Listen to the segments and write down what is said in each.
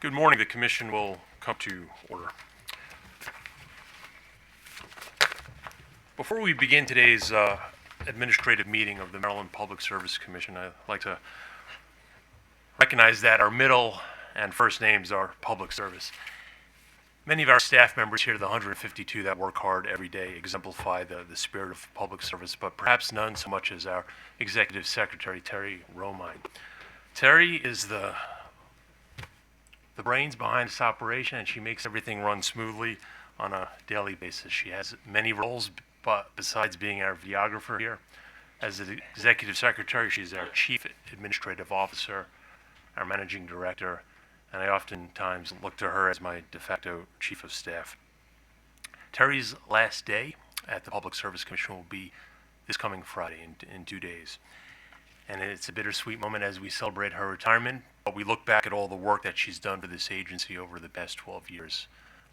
Good morning. The commission will come to order. Before we begin today's administrative meeting of the Maryland Public Service Commission, I'd like to recognize that our middle and first names are public service. Many of our staff members here, the 152 that work hard every day, exemplify the spirit of public service, but perhaps none so much as our Executive Secretary, Terry Romine. Terry is the brains behind this operation, and she makes everything run smoothly on a daily basis. She has many roles, but besides being our videographer here, as the Executive Secretary, she's our Chief Administrative Officer, our Managing Director, and I oftentimes look to her as my de facto Chief of Staff. Terry's last day at the Public Service Commission will be this coming Friday in 2 days. And it's a bittersweet moment as we celebrate her retirement, but we look back at all the work that she's done for this agency over the past 12 years.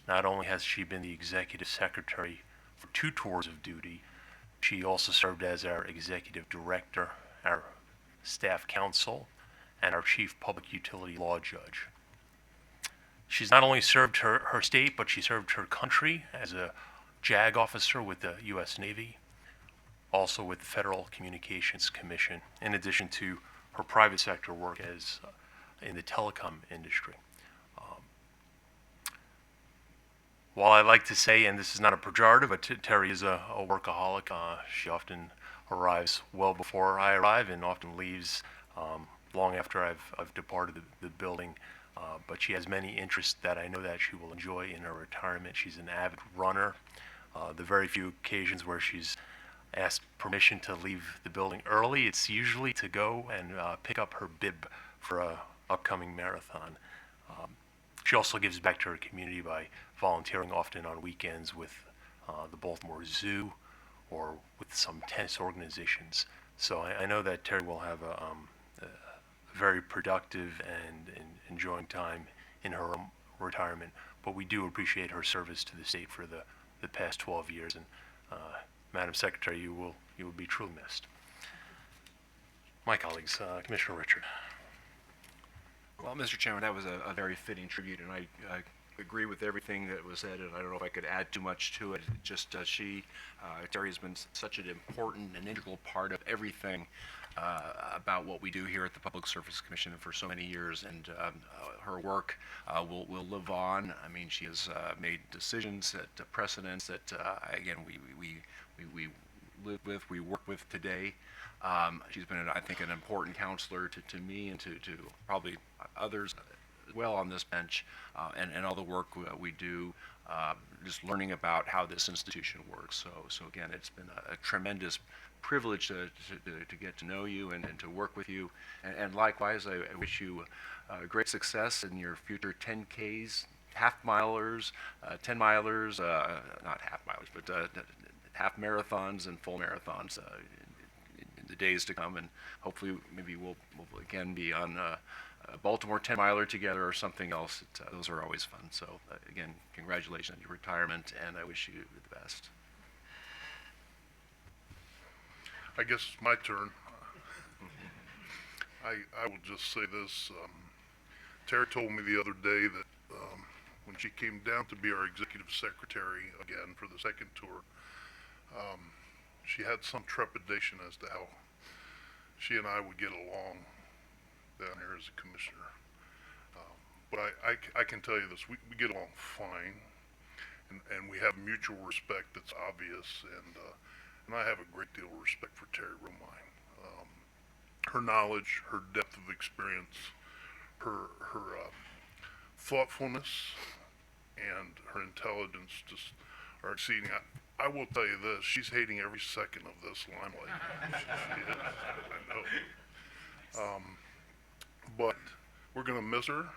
Not only has she been the Executive Secretary for 2 tours of duty, she also served as our Executive Director, our Staff Counsel, and our Chief Public Utility Law Judge. She's not only served her state, but she served her country as a JAG officer with the U.S. Navy, also with the Federal Communications Commission, in addition to her private sector work as in the telecom industry. While I like to say, and this is not a pejorative, but Terry is a workaholic. She often arrives well before I arrive and often leaves long after I've departed the building. But she has many interests that I know that she will enjoy in her retirement. She's an avid runner. The very few occasions where she's asked permission to leave the building early, it's usually to go and pick up her bib for a upcoming marathon. She also gives back to her community by volunteering often on weekends with the Baltimore Zoo or with some tennis organizations. So I know that Terry will have a very productive and enjoying time in her retirement, but we do appreciate her service to the state for the past 12 years. And Madam Secretary, you will be truly missed. My colleagues, Commissioner Richard. Well, Mr. Chairman, that was a very fitting tribute, and I agree with everything that was said, and I don't know if I could add too much to it. Just Terry has been such an important and integral part of everything about what we do here at the Public Service Commission for so many years, and her work will live on. I mean, she has made decisions, precedents that, again, we live with, we work with today. She's been, I think, an important counselor to me and to probably others as well on this bench, and all the work we do, just learning about how this institution works. So again, it's been a tremendous privilege to get to know you and to work with you. And likewise, I wish you great success in your future 10Ks, half-milers, 10-milers, not half-milers, but half marathons and full marathons in the days to come, and hopefully maybe we'll again be on a Baltimore 10-miler together or something else. Those are always fun. So again, congratulations on your retirement, and I wish you the best. I guess it's my turn. I will just say this. Tara told me the other day that when she came down to be our executive secretary again for the second tour, she had some trepidation as to how she and I would get along down here as a commissioner. But I can tell you this, we get along fine, and we have mutual respect that's obvious, and I have a great deal of respect for Terry Romine. Her knowledge, her depth of experience, her thoughtfulness, and her intelligence just are exceeding. I will tell you this, she's hating every second of this limelight. She is, I know. But we're going to miss her,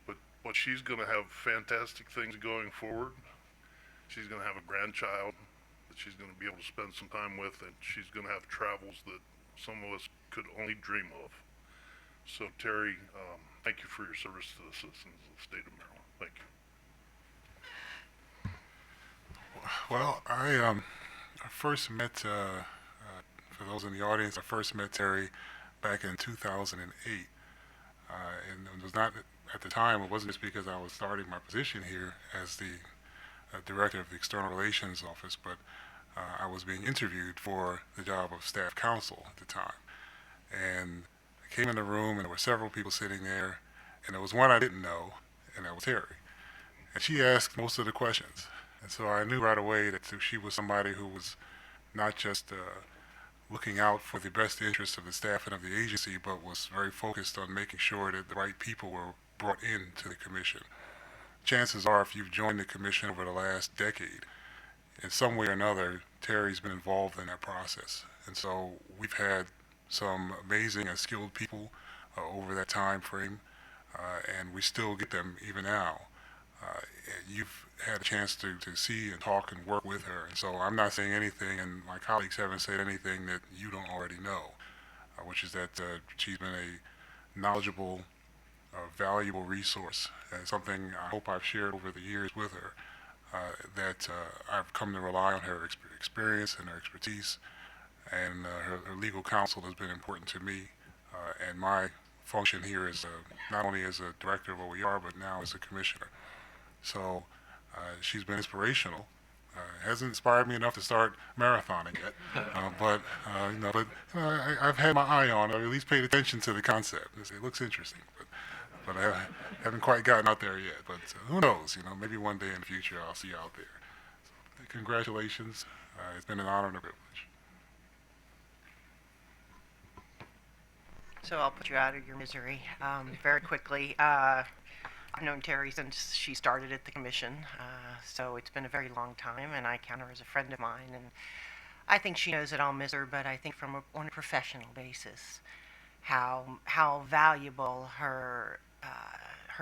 but she's going to have fantastic things going forward. She's going to have a grandchild that she's going to be able to spend some time with, and she's going to have travels that some of us could only dream of. So Terry, thank you for your service to the citizens of the state of Maryland. Thank you. Well, I first met, for those in the audience, I first met Terry back in 2008, and it was not at the time, it wasn't just because I was starting my position here as the director of the External Relations Office, but I was being interviewed for the job of staff counsel at the time. And I came in the room, and there were several people sitting there, and there was one I didn't know, and that was Terry. And she asked most of the questions. And so I knew right away that she was somebody who was not just looking out for the best interests of the staff and of the agency, but was very focused on making sure that the right people were brought into the commission. Chances are, if you've joined the commission over the last decade, in some way or another, Terry's been involved in that process. And so we've had some amazing and skilled people over that time frame, and we still get them even now. You've had a chance to see and talk and work with her, and so I'm not saying anything, and my colleagues haven't said anything that you don't already know, which is that she's been a knowledgeable, valuable resource, and something I hope I've shared over the years with her, that I've come to rely on her experience and her expertise, and her legal counsel has been important to me, and my function here is not only as a director of OER, but now as a commissioner. So she's been inspirational. Hasn't inspired me enough to start marathoning yet, but I've had my eye on, or at least paid attention to the concept. It looks interesting, but I haven't quite gotten out there yet. But who knows? Maybe one day in the future I'll see you out there. So, congratulations. It's been an honor and a privilege. So I'll put you out of your misery very quickly. I've known Terry since she started at the commission, so it's been a very long time, and I count her as a friend of mine. And I think she knows that I'll miss her, but I think on a professional basis, how valuable her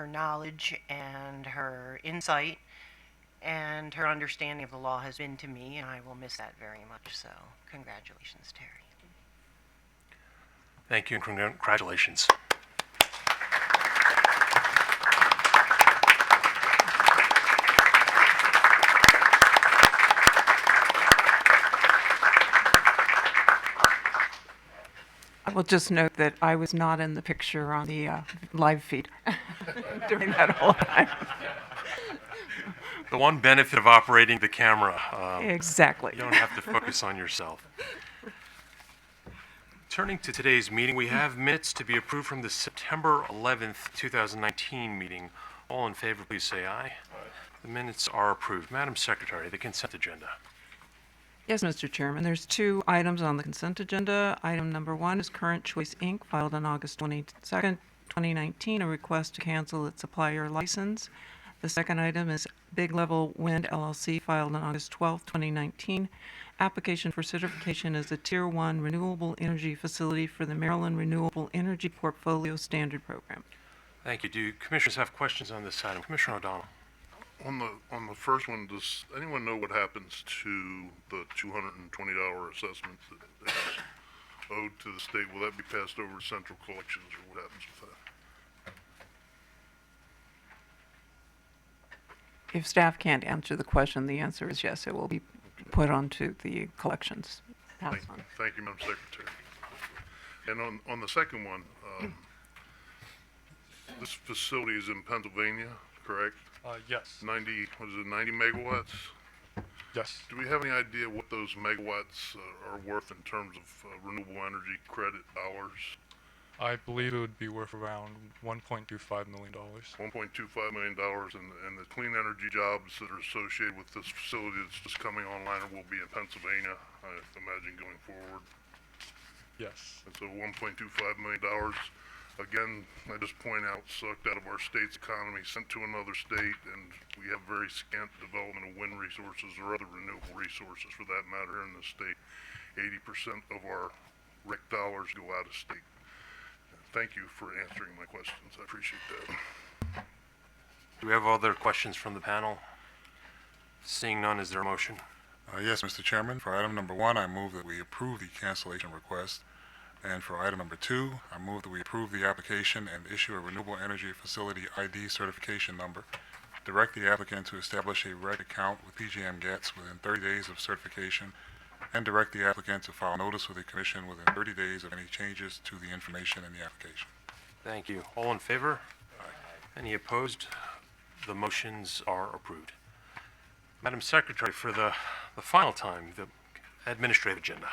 knowledge and her insight and her understanding of the law has been to me, and I will miss that very much. So congratulations, Terry. Thank you and congratulations. I will just note that I was not in the picture on the live feed during that whole time. The one benefit of operating the camera. Exactly. You don't have to focus on yourself. Turning to today's meeting, we have minutes to be approved from the September 11th, 2019 meeting. All in favor, please say aye. The minutes are approved. Madam Secretary, the consent agenda. Yes, Mr. Chairman. There's two items on the consent agenda. Item number 1 is Current Choice, Inc., filed on August 22nd, 2019, a request to cancel its supplier license. The second item is Big Level Wind, LLC, filed on August 12th, 2019, application for certification as a Tier 1 renewable energy facility for the Maryland Renewable Energy Portfolio Standard Program. Thank you. Do commissioners have questions on this item? Commissioner O'Donnell. On the first one, does anyone know what happens to the $220 assessment that is owed to the state? Will that be passed over to central collections, or what happens with that? If staff can't answer the question, the answer is yes, it will be put onto the collections. Pass on. Thank you, Madam Secretary. And on the second one, this facility is in Pennsylvania, correct? Yes. 90 megawatts? Yes. Do we have any idea what those megawatts are worth in terms of renewable energy credit dollars? I believe it would be worth around $1.25 million. $1.25 million, and the clean energy jobs that are associated with this facility that's just coming online will be in Pennsylvania, I imagine, going forward. Yes. And so $1.25 million, again, I just point out, sucked out of our state's economy, sent to another state, and we have very scant development of wind resources or other renewable resources for that matter in the state. 80% of our REC dollars go out of state. Thank you for answering my questions. I appreciate that. Do we have other questions from the panel? Seeing none, is there a motion? Yes, Mr. Chairman. For item number 1, I move that we approve the cancellation request. And for item number 2, I move that we approve the application and issue a renewable energy facility ID certification number. Direct the applicant to establish a REC account with PJM GATS within 30 days of certification, and direct the applicant to file notice with the Commission within 30 days of any changes to the information in the application. Thank you. All in favor? Any opposed? The motions are approved. Madam Secretary, for the final time, the administrative agenda.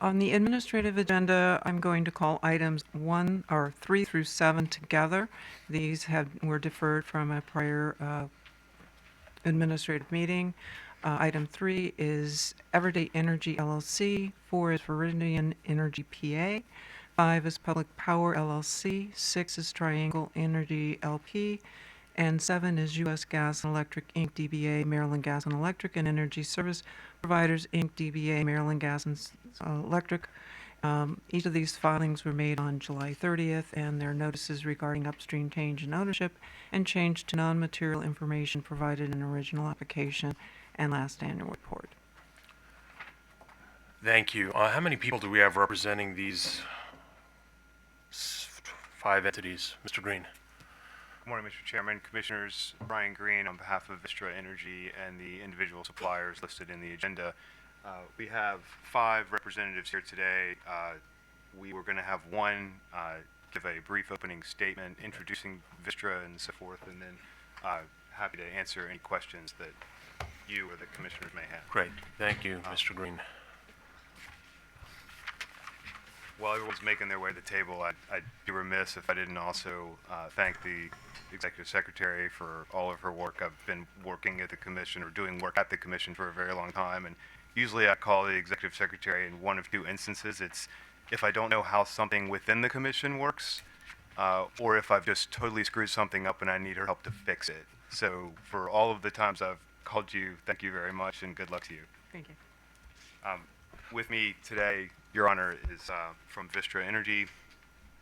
On the administrative agenda, I'm going to call items 3 through 7 together. These were deferred from a prior administrative meeting. Item 3 is Everyday Energy LLC. 4 is Viridian Energy PA. 5 is Public Power LLC. 6 is Triangle Energy LP. And 7 is U.S. Gas and Electric Inc. DBA, Maryland Gas and Electric, and Energy Service Providers Inc. DBA, Maryland Gas and Electric. Each of these filings were made on July 30th, and their notices regarding upstream change in ownership and change to non-material information provided in original application and last annual report. Thank you. How many people do we have representing these 5 entities? Mr. Green. Good morning, Mr. Chairman, Commissioners. Brian Green on behalf of Vistra Energy and the individual suppliers listed in the agenda. We have 5 representatives here today. We were going to have one give a brief opening statement introducing Vistra and so forth, and then happy to answer any questions that you or the Commissioners may have. Great. Thank you, Mr. Green. While everyone's making their way to the table, I'd be remiss if I didn't also thank the Executive Secretary for all of her work. I've been working at the Commission or doing work at the Commission for a very long time, and usually I call the Executive Secretary in one of 2 instances. It's if I don't know how something within the Commission works, or if I've just totally screwed something up and I need her help to fix it. So for all of the times I've called you, thank you very much, and good luck to you. Thank you. With me today, Your Honor, is from Vistra Energy.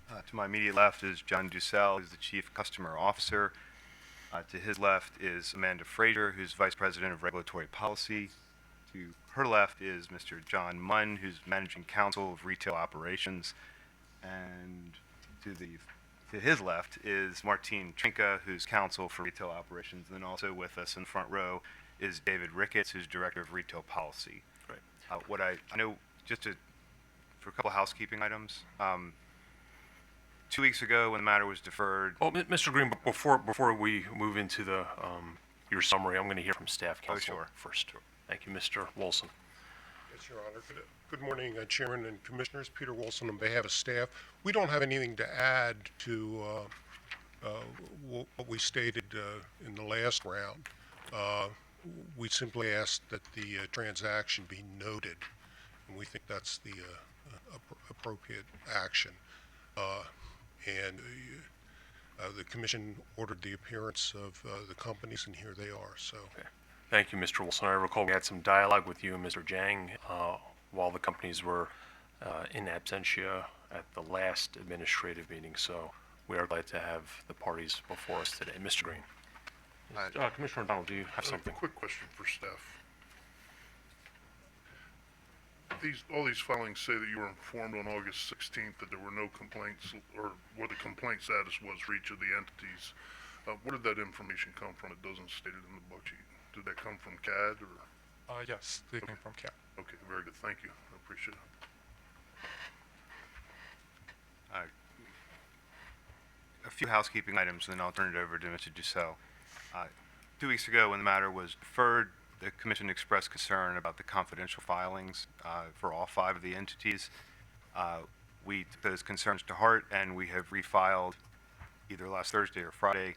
To my immediate left is John Dussel, who's the Chief Customer Officer. To his left is Amanda Frazier, who's Vice President of Regulatory Policy. To her left is Mr. John Munn, who's Managing Counsel of Retail Operations. And to his left is Martine Trinka, who's Counsel for Retail Operations. And then also with us in the front row is David Ricketts, who's Director of Retail Policy. Great. What I know, for a couple of housekeeping items, 2 weeks ago when the matter was deferred. Oh, Mr. Green, before we move into the your summary, I'm going to hear from staff counsel first. Thank you, Mr. Wilson. Yes, Your Honor. Good morning, Chairman and Commissioners. Peter Wilson on behalf of staff. We don't have anything to add to what we stated in the last round. We simply asked that the transaction be noted, and we think that's the appropriate action. And the Commission ordered the appearance of the companies, and here they are. So. Okay. Thank you, Mr. Wilson. I recall we had some dialogue with you and Mr. Jang while the companies were in absentia at the last administrative meeting, so we are glad to have the parties before us today. Mr. Green. Commissioner O'Donnell, do you have something? A quick question for staff. All these filings say that you were informed on August 16th that there were no complaints, or what the complaint status was for each of the entities. Where did that information come from? It doesn't state it in the book sheet. Did that come from CAD or? Yes, they came from CAT. Okay, very good. Thank you. I appreciate it. A few housekeeping items, and then I'll turn it over to Mr. Dussel. 2 weeks ago, when the matter was deferred, the Commission expressed concern about the confidential filings for all 5 of the entities. We took those concerns to heart, and we have refiled either last Thursday or Friday.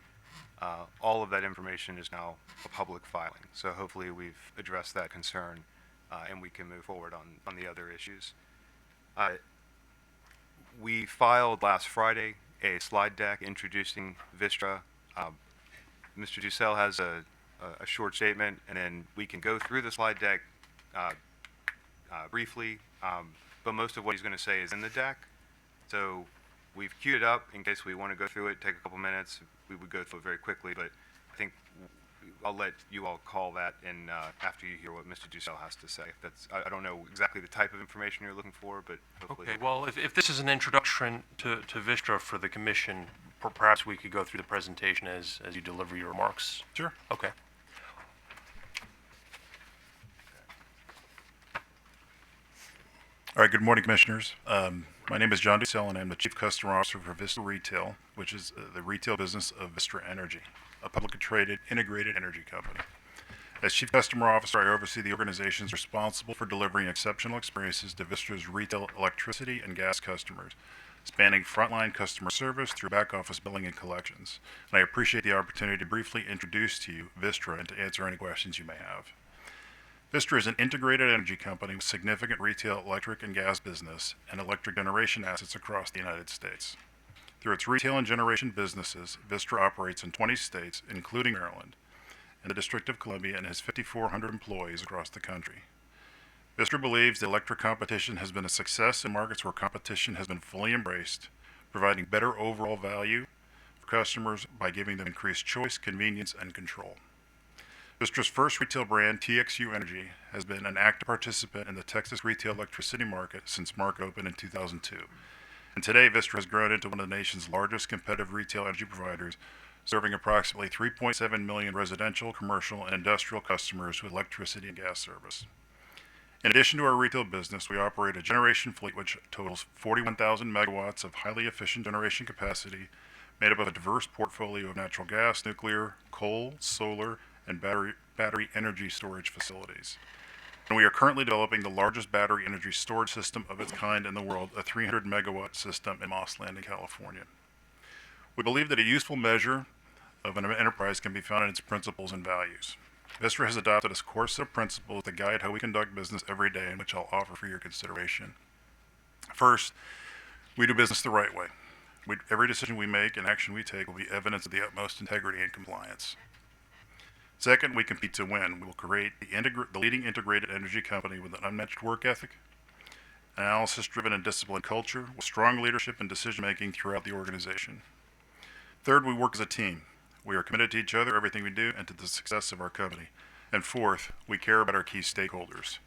All of that information is now a public filing, so hopefully we've addressed that concern, and we can move forward on the other issues. We filed last Friday a slide deck introducing Vistra. Mr. Dussel has a short statement, and then we can go through the slide deck briefly, but most of what he's going to say is in the deck. So we've queued it up in case we want to go through it, take a couple minutes. We would go through it very quickly, but I think I'll let you all call that in after you hear what Mr. Dussel has to say. I don't know exactly the type of information you're looking for, but hopefully. Okay, well, if this is an introduction to Vistra for the Commission, perhaps we could go through the presentation as you deliver your remarks. Sure. Okay. All right, good morning, Commissioners. My name is John Dussel, and I'm the Chief Customer Officer for Vistra Retail, which is the retail business of Vistra Energy, a publicly traded integrated energy company. As Chief Customer Officer, I oversee the organizations responsible for delivering exceptional experiences to Vistra's retail electricity and gas customers, spanning frontline customer service through back-office billing and collections. And I appreciate the opportunity to briefly introduce to you Vistra and to answer any questions you may have. Vistra is an integrated energy company with significant retail electric and gas business and electric generation assets across the United States. Through its retail and generation businesses, Vistra operates in 20 states, including Maryland, and the District of Columbia, and has 5,400 employees across the country. Vistra believes that electric competition has been a success in markets where competition has been fully embraced, providing better overall value for customers by giving them increased choice, convenience, and control. Vistra's first retail brand, TXU Energy, has been an active participant in the Texas retail electricity market since market opened in 2002. And today, Vistra has grown into one of the nation's largest competitive retail energy providers, serving approximately 3.7 million residential, commercial, and industrial customers with electricity and gas service. In addition to our retail business, we operate a generation fleet which totals 41,000 megawatts of highly efficient generation capacity, made up of a diverse portfolio of natural gas, nuclear, coal, solar, and battery energy storage facilities. And we are currently developing the largest battery energy storage system of its kind in the world, a 300 megawatt system in Moss Landing, California. We believe that a useful measure of an enterprise can be found in its principles and values. Vistra has adopted a core set of principles that guide how we conduct business every day, and which I'll offer for your consideration. First, we do business the right way. Every decision we make and action we take will be evidence of the utmost integrity and compliance. Second, we compete to win. We will create the leading integrated energy company with an unmatched work ethic, analysis-driven and disciplined culture, with strong leadership and decision-making throughout the organization. Third, we work as a team. We are committed to each other, everything we do, and to the success of our company. And fourth, we care about our key stakeholders.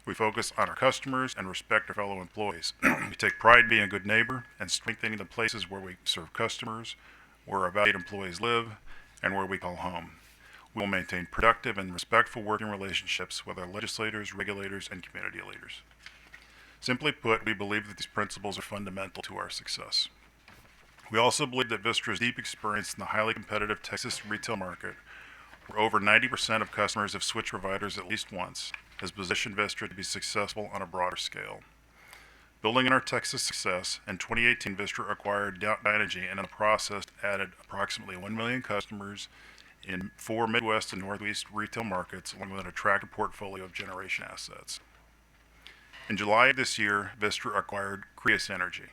We focus on our customers and respect our fellow employees. We take pride in being a good neighbor and strengthening the places where we serve customers, where our valued employees live, and where we call home. We will maintain productive and respectful working relationships with our legislators, regulators, and community leaders. Simply put, we believe that these principles are fundamental to our success. We also believe that Vistra's deep experience in the highly competitive Texas retail market, where over 90% of customers have switched providers at least once, has positioned Vistra to be successful on a broader scale. Building on our Texas success, in 2018, Vistra acquired Dynegy, and in the process added approximately 1 million customers in 4 Midwest and Northeast retail markets, along with an attractive portfolio of generation assets. In July of this year, Vistra acquired Crius Energy,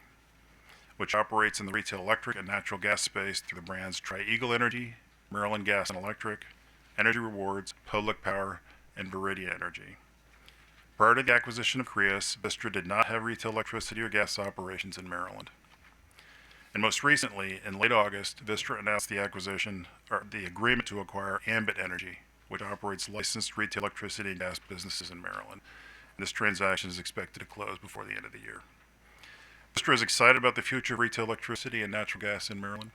which operates in the retail electric and natural gas space through the brands Tri-Eagle Energy, Maryland Gas and Electric, Energy Rewards, Public Power, and Viridia Energy. Prior to the acquisition of Crius, Vistra did not have retail electricity or gas operations in Maryland. And most recently, in late August, Vistra announced the agreement to acquire Ambit Energy, which operates licensed retail electricity and gas businesses in Maryland. And this transaction is expected to close before the end of the year. Vistra is excited about the future of retail electricity and natural gas in Maryland.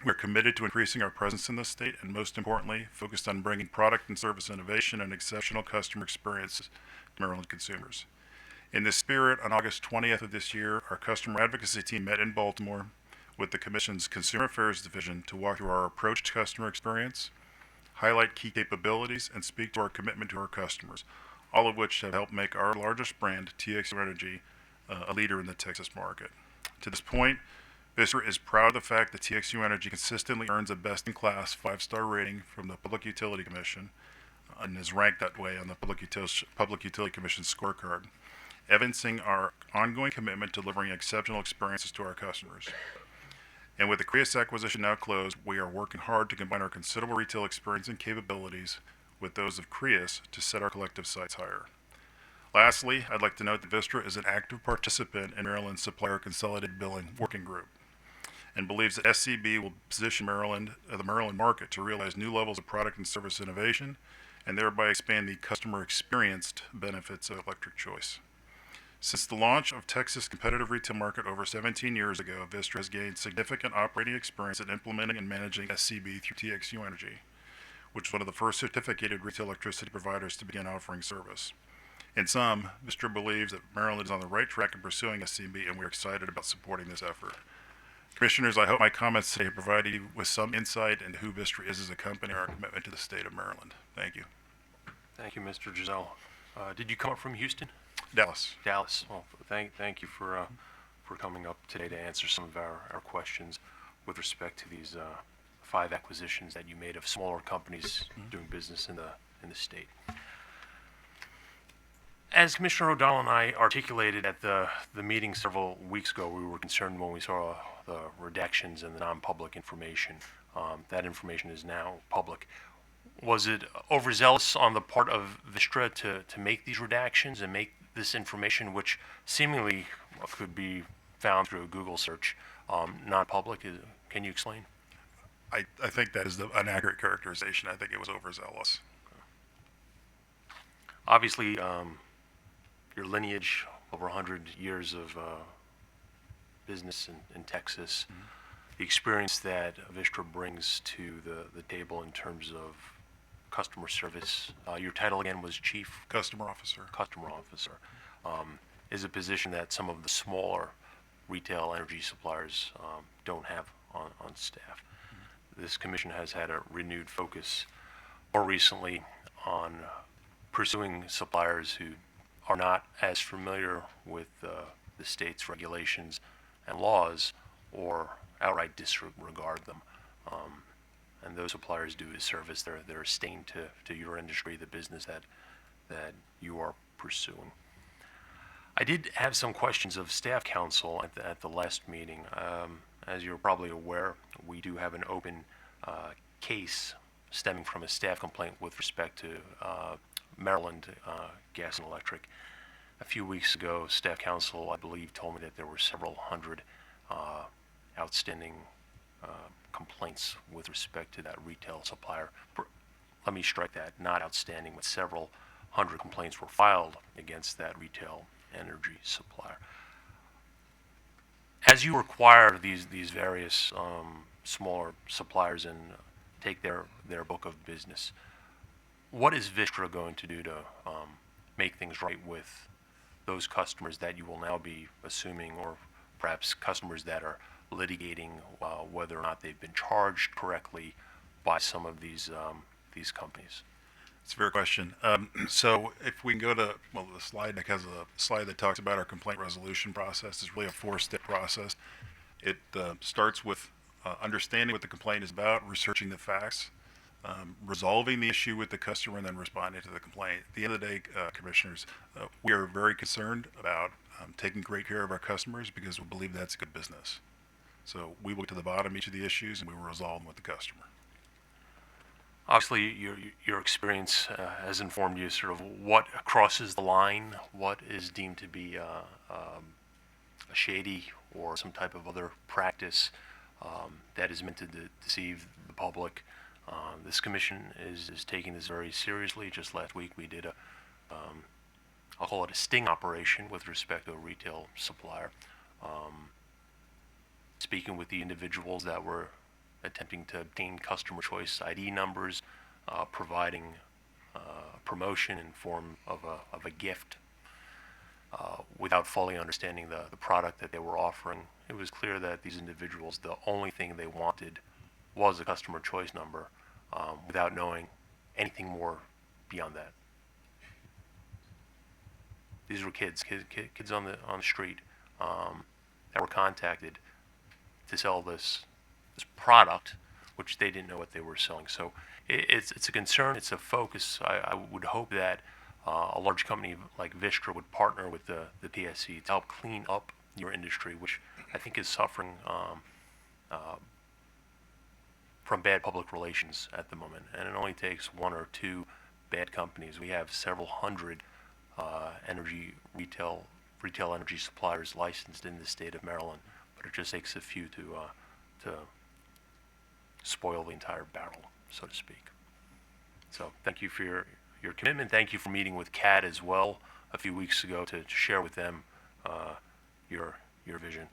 We are committed to increasing our presence in the state, and most importantly, focused on bringing product and service innovation and exceptional customer experiences to Maryland consumers. In this spirit, on August 20th of this year, our customer advocacy team met in Baltimore with the Commission's Consumer Affairs Division to walk through our approach to customer experience, highlight key capabilities, and speak to our commitment to our customers, all of which have helped make our largest brand, TXU Energy, a leader in the Texas market. To this point, Vistra is proud of the fact that TXU Energy consistently earns a best-in-class 5-star rating from the Public Utility Commission and is ranked that way on the Public Utility Commission scorecard, evidencing our ongoing commitment to delivering exceptional experiences to our customers. And with the Crius acquisition now closed, we are working hard to combine our considerable retail experience and capabilities with those of Crius to set our collective sights higher. Lastly, I'd like to note that Vistra is an active participant in Maryland's Supplier Consolidated Billing Working Group, and believes that SCB will position the Maryland market to realize new levels of product and service innovation, and thereby expand the customer experienced benefits of electric choice. Since the launch of Texas competitive retail market over 17 years ago, Vistra has gained significant operating experience in implementing and managing SCB through TXU Energy, which was one of the first certificated retail electricity providers to begin offering service. In sum, Vistra believes that Maryland is on the right track in pursuing SCB, and we're excited about supporting this effort. Commissioners, I hope my comments today have provided you with some insight into who Vistra is as a company and our commitment to the state of Maryland. Thank you. Thank you, Mr. Giselle. Did you come up from Houston? Dallas. Dallas. Well, thank you for coming up today to answer some of our questions with respect to these 5 acquisitions that you made of smaller companies doing business in the state. As Commissioner O'Donnell and I articulated at the meeting several weeks ago, we were concerned when we saw the redactions and the non-public information. That information is now public. Was it overzealous on the part of Vistra to make these redactions and make this information, which seemingly could be found through a Google search, non-public? Can you explain? I think that is an accurate characterization. I think it was overzealous. Obviously, your lineage, over 100 years of business in Texas, the experience that Vistra brings to the table in terms of customer service. Your title again was Chief Customer Officer. Customer Officer. Is a position that some of the smaller retail energy suppliers don't have on staff. This commission has had a renewed focus more recently on pursuing suppliers who are not as familiar with the state's regulations and laws or outright disregard them. And those suppliers do a service. They're a stain to your industry, the business that you are pursuing. I did have some questions of staff counsel at the last meeting. As you're probably aware, we do have an open case stemming from a staff complaint with respect to Maryland Gas and Electric. A few weeks ago, staff counsel, I believe, told me that there were several hundred outstanding complaints with respect to that retail supplier. Let me strike that, not outstanding, but several hundred complaints were filed against that retail energy supplier. As you acquire these various smaller suppliers and take their book of business, what is Vistra going to do to make things right with those customers that you will now be assuming, or perhaps customers that are litigating whether or not they've been charged correctly by some of these companies? It's a fair question. So if we can go to, the slide deck has a slide that talks about our complaint resolution process. It's really a 4-step process. It starts with understanding what the complaint is about, researching the facts, resolving the issue with the customer, and then responding to the complaint. At the end of the day, commissioners, we are very concerned about taking great care of our customers because we believe that's good business. So we look to the bottom of each of the issues and we will resolve them with the customer. Obviously, your experience has informed you sort of what crosses the line, what is deemed to be a shady or some type of other practice that is meant to deceive the public. This commission is taking this very seriously. Just last week we did I'll call it a sting operation with respect to a retail supplier. Speaking with the individuals that were attempting to obtain customer choice ID numbers, providing promotion in form of a gift without fully understanding the product that they were offering. It was clear that these individuals, the only thing they wanted was a customer choice number without knowing anything more beyond that. These were kids on the street that were contacted to sell this product, which they didn't know what they were selling. So it's a concern, it's a focus. I would hope that a large company like Vistra would partner with the PSC to help clean up your industry, which I think is suffering from bad public relations at the moment. And it only takes 1 or 2 bad companies. We have several hundred retail energy suppliers licensed in the state of Maryland, but it just takes a few to spoil the entire barrel, so to speak. So thank you for your commitment. Thank you for meeting with CAD as well a few weeks ago to share with them your vision.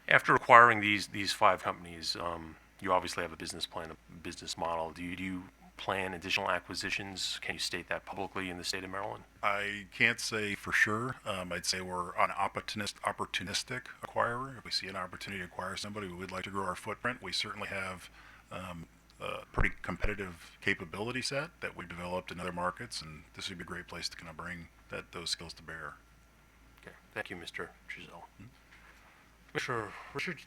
After acquiring these 5 companies, you obviously have a business plan, a business model. Do you plan additional acquisitions? Can you state that publicly in the state of Maryland? I can't say for sure. I'd say we're an opportunistic acquirer. If we see an opportunity to acquire somebody, we would like to grow our footprint. We certainly have a pretty competitive capability set that we developed in other markets, and this would be a great place to kind of bring those skills to bear. Okay, thank you, Mr. Giselle. Mr. Richard?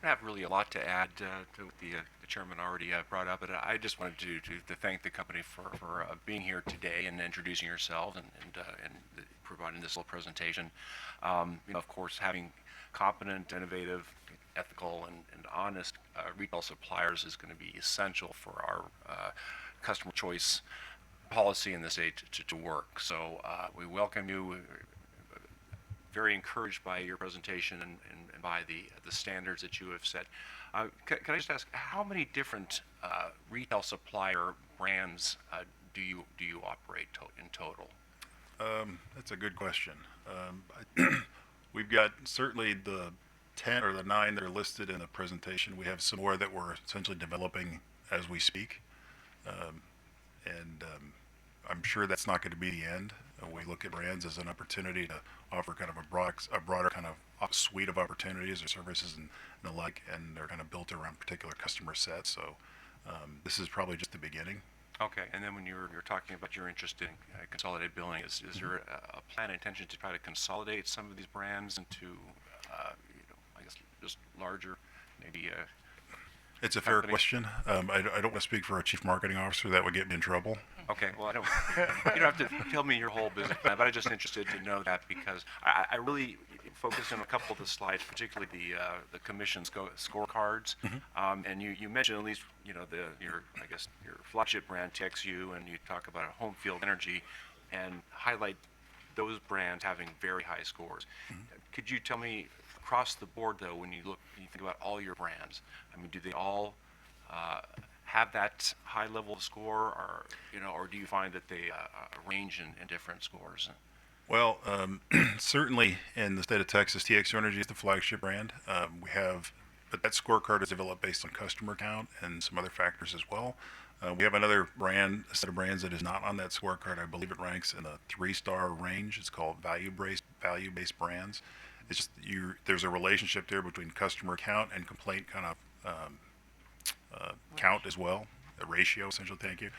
I don't have really a lot to add to what the chairman already brought up, but I just wanted to thank the company for being here today and introducing yourself and providing this little presentation. Of course, having competent, innovative, ethical, and honest retail suppliers is going to be essential for our customer choice policy in the state to work. So we welcome you. We're very encouraged by your presentation and by the standards that you have set. Can I just ask, how many different retail supplier brands do you operate in total? That's a good question. We've got certainly the 10 or the 9 that are listed in the presentation. We have some more that we're essentially developing as we speak. I'm sure that's not going to be the end. We look at brands as an opportunity to offer kind of a broader kind of suite of opportunities or services and the like, and they're kind of built around particular customer sets. So this is probably just the beginning. Okay, and then when you're talking about your interest in consolidated billing, is there a plan intention to try to consolidate some of these brands into, I guess, just larger, maybe? It's a fair question. I don't want to speak for a chief marketing officer. That would get me in trouble. Okay, well, you don't have to tell me your whole business plan, but I'm just interested to know that because I really focused on a couple of the slides, particularly the commission scorecards, and you mentioned at least your flagship brand TXU, and you talk about home field energy, and highlight those brands having very high scores. Could you tell me across the board though, when you think about all your brands, I mean, do they all have that high level of score, or do you find that they range in different scores? Well, certainly in the state of Texas, TXU Energy is the flagship brand. But that scorecard is developed based on customer count and some other factors as well. We have another set of brands that is not on that scorecard. I believe it ranks in a 3-star range. It's called value-based brands. It's just there's a relationship there between customer count and complaint kind of count as well, a ratio essentially. Thank you,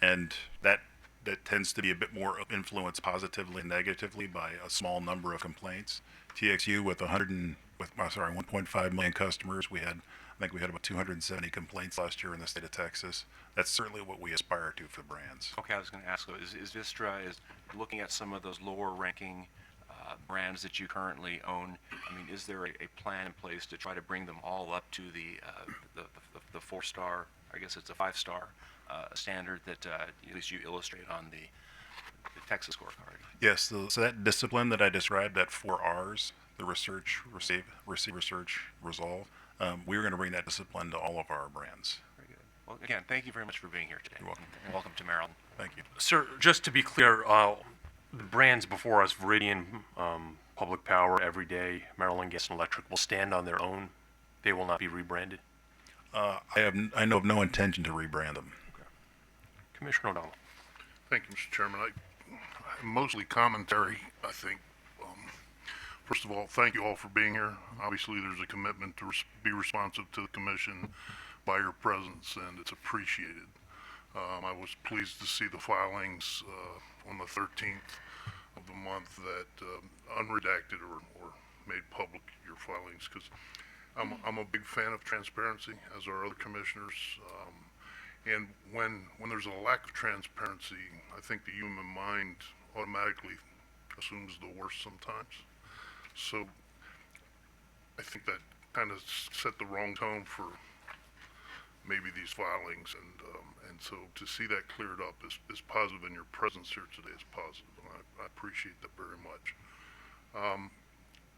and that tends to be a bit more influenced positively and negatively by a small number of complaints. TXU with 1.5 million customers, I think we had about 270 complaints last year in the state of Texas. That's certainly what we aspire to for brands. Okay, I was going to ask, is Vistra looking at some of those lower ranking brands that you currently own? I mean, is there a plan in place to try to bring them all up to the 4-star, I guess it's a 5-star standard that at least you illustrate on the Texas scorecard? Yes, so that discipline that I described, that 4 R's, the research, receive, research, resolve, we're going to bring that discipline to all of our brands. Very good. Well, again, thank you very much for being here today. You're welcome. And welcome to Maryland. Thank you. Sir, just to be clear, the brands before us, Viridian, Public Power, Everyday, Maryland Gas and Electric, will stand on their own. They will not be rebranded. I know of no intention to rebrand them. Okay. Commissioner O'Donnell. Thank you, Mr. Chairman. Mostly commentary, I think. First of all, thank you all for being here. Obviously, there's a commitment to be responsive to the commission by your presence, and it's appreciated. I was pleased to see the filings on the 13th of the month that unredacted or made public your filings, because I'm a big fan of transparency, as are other commissioners. And when there's a lack of transparency, I think the human mind automatically assumes the worst sometimes. So I think that kind of set the wrong tone for maybe these filings, and so to see that cleared up is positive, and your presence here today is positive, and I appreciate that very much.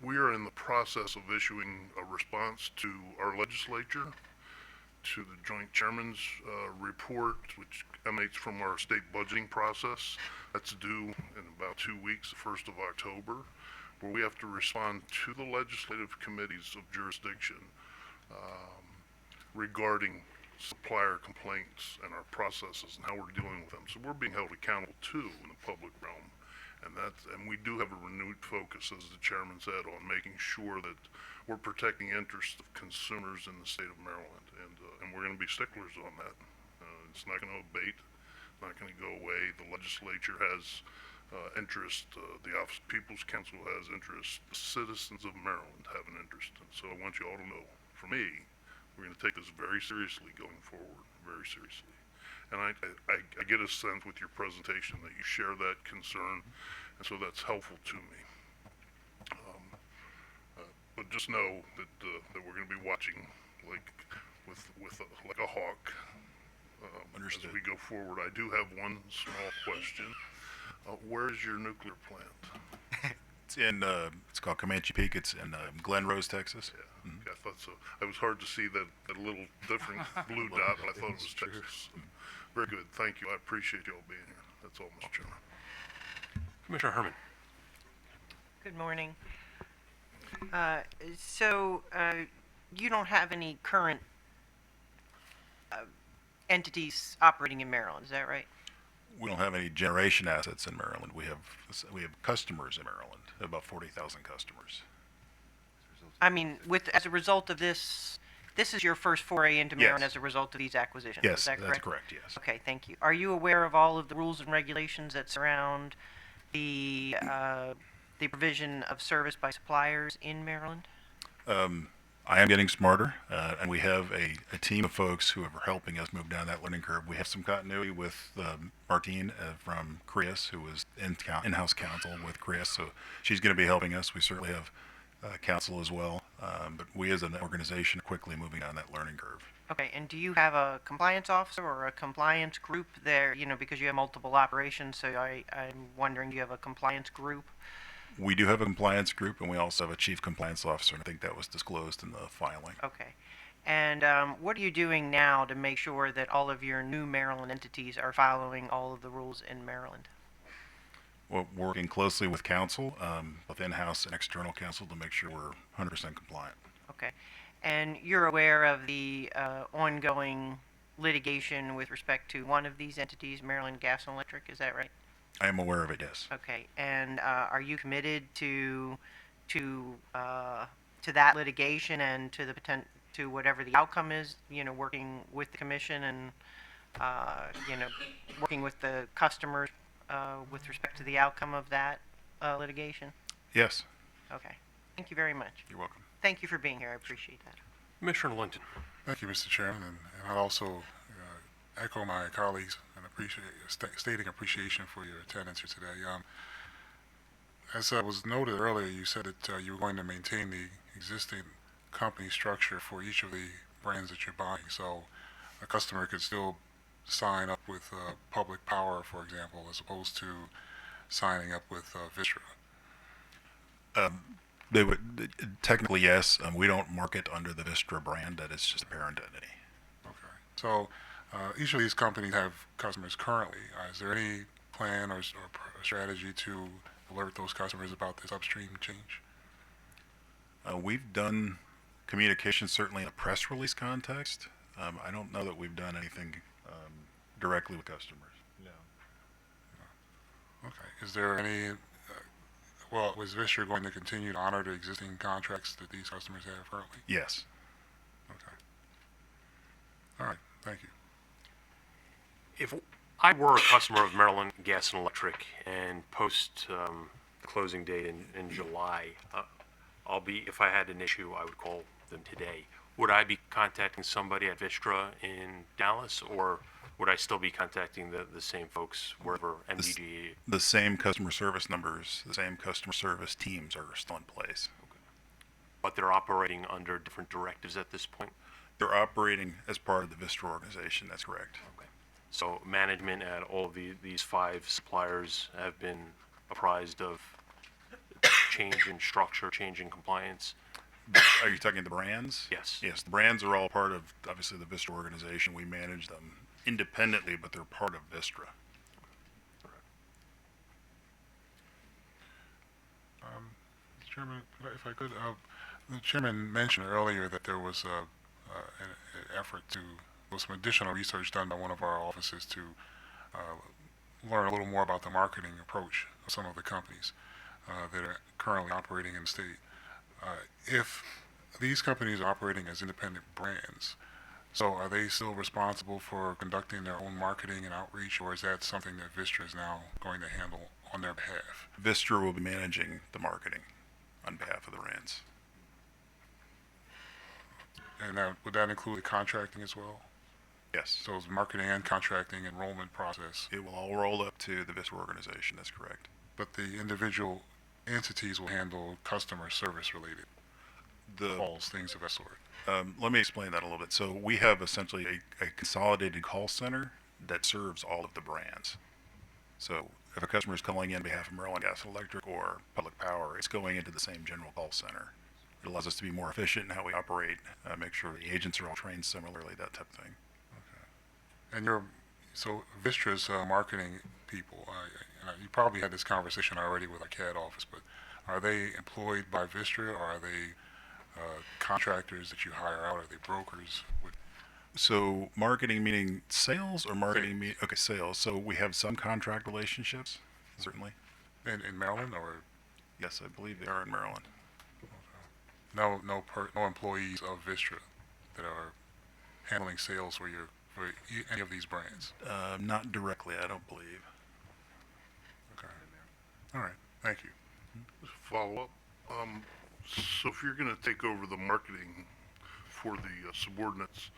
We are in the process of issuing a response to our legislature, to the Joint Chairman's report, which emanates from our state budgeting process. That's due in about 2 weeks, the 1st of October, where we have to respond to the legislative committees of jurisdiction regarding supplier complaints and our processes and how we're dealing with them. So we're being held accountable too in the public realm. And we do have a renewed focus, as the chairman said, on making sure that we're protecting the interests of consumers in the state of Maryland. And we're going to be sticklers on that. It's not going to abate, not going to go away. The legislature has interest, the Office of People's Counsel has interest, the citizens of Maryland have an interest. And so I want you all to know, for me, we're going to take this very seriously going forward, very seriously. And I get a sense with your presentation that you share that concern, and so that's helpful to me. But just know that we're going to be watching like like a hawk as we go forward. I do have one small question. Where's your nuclear plant? It's called Comanche Peak. It's in Glen Rose, Texas. Yeah, okay, I thought so. It was hard to see that little different blue dot, but I thought it was Texas. Very good. Thank you. I appreciate you all being here. That's all, Mr. Chairman. Commissioner Herman. Good morning. So you don't have any current entities operating in Maryland, is that right? We don't have any generation assets in Maryland. We have customers in Maryland, about 40,000 customers. I mean, as a result of this is your first foray into Maryland Yes. as a result of these acquisitions, Yes, is that correct? that's correct, yes. Okay, thank you. Are you aware of all of the rules and regulations that surround the provision of service by suppliers in Maryland? I am getting smarter, and we have a team of folks who are helping us move down that learning curve. We have some continuity with Martine from CREAS, who was in-house counsel with CREAS, so she's going to be helping us. We certainly have counsel as well, but we as an organization are quickly moving down that learning curve. Okay, and do you have a compliance officer or a compliance group there, because you have multiple operations, so I'm wondering, do you have a compliance group? We do have a compliance group, and we also have a chief compliance officer, and I think that was disclosed in the filing. Okay. And what are you doing now to make sure that all of your new Maryland entities are following all of the rules in Maryland? We're working closely with counsel, both in-house and external counsel, to make sure we're 100% compliant. Okay. And you're aware of the ongoing litigation with respect to one of these entities, Maryland Gas and Electric, is that right? I am aware of it, yes. Okay. And are you committed to that litigation and to whatever the outcome is, working with the commission and, working with the customers with respect to the outcome of that litigation? Yes. Okay. Thank you very much. You're welcome. Thank you for being here. I appreciate that. Commissioner Linton. Thank you, Mr. Chairman, and I'd also echo my colleagues and stating appreciation for your attendance here today. As was noted earlier, you said that you were going to maintain the existing company structure for each of the brands that you're buying, so a customer could still sign up with Public Power, for example, as opposed to signing up with Vistra. They would technically, yes. We don't market under the Vistra brand. That is just a parent entity. Okay. So each of these companies have customers currently. Is there any plan or strategy to alert those customers about this upstream change? We've done communication certainly in a press release context. I don't know that we've done anything directly with customers. No. Okay. Is there any? Was Vistra going to continue to honor the existing contracts that these customers have currently? Yes. Okay. All right. Thank you. If I were a customer of Maryland Gas and Electric and post the closing date in July, if I had an issue, I would call them today. Would I be contacting somebody at Vistra in Dallas, or would I still be contacting the same folks wherever MDG? The same customer service numbers, the same customer service teams are still in place. Okay. But they're operating under different directives at this point? They're operating as part of the Vistra organization, that's correct. Okay. So management at all of these 5 suppliers have been apprised of change in structure, change in compliance? Are you talking the brands? Yes. Yes, the brands are all part of, obviously, the Vistra organization. We manage them independently, but they're part of Vistra. Mr. Chairman, if I could, the chairman mentioned earlier that there was an effort to was some additional research done by one of our offices to learn a little more about the marketing approach of some of the companies that are currently operating in the state. If these companies are operating as independent brands, so are they still responsible for conducting their own marketing and outreach, or is that something that Vistra is now going to handle on their behalf? Vistra will be managing the marketing on behalf of the brands. And would that include the contracting as well? Yes. So it's marketing and contracting enrollment process, It will all roll up to the Vistra organization, that's correct. but the individual entities will handle customer service related calls, things of that sort. Let me explain that a little bit. So we have essentially a consolidated call center that serves all of the brands. So if a customer is calling in on behalf of Maryland Gas and Electric or Public Power, it's going into the same general call center. It allows us to be more efficient in how we operate, make sure the agents are all trained similarly, that type of thing. And so Vistra's marketing people, you probably had this conversation already with our CAD office, but are they employed by Vistra, or are they contractors that you hire out? Are they brokers? So marketing meaning sales, or marketing okay, sales. So we have some contract relationships, certainly. In Maryland, or Yes, I believe they are in Maryland. no employees of Vistra that are handling sales for any of these brands? Not directly, I don't believe. Okay. All right. Thank you. Follow up. So if you're going to take over the marketing for the subordinates,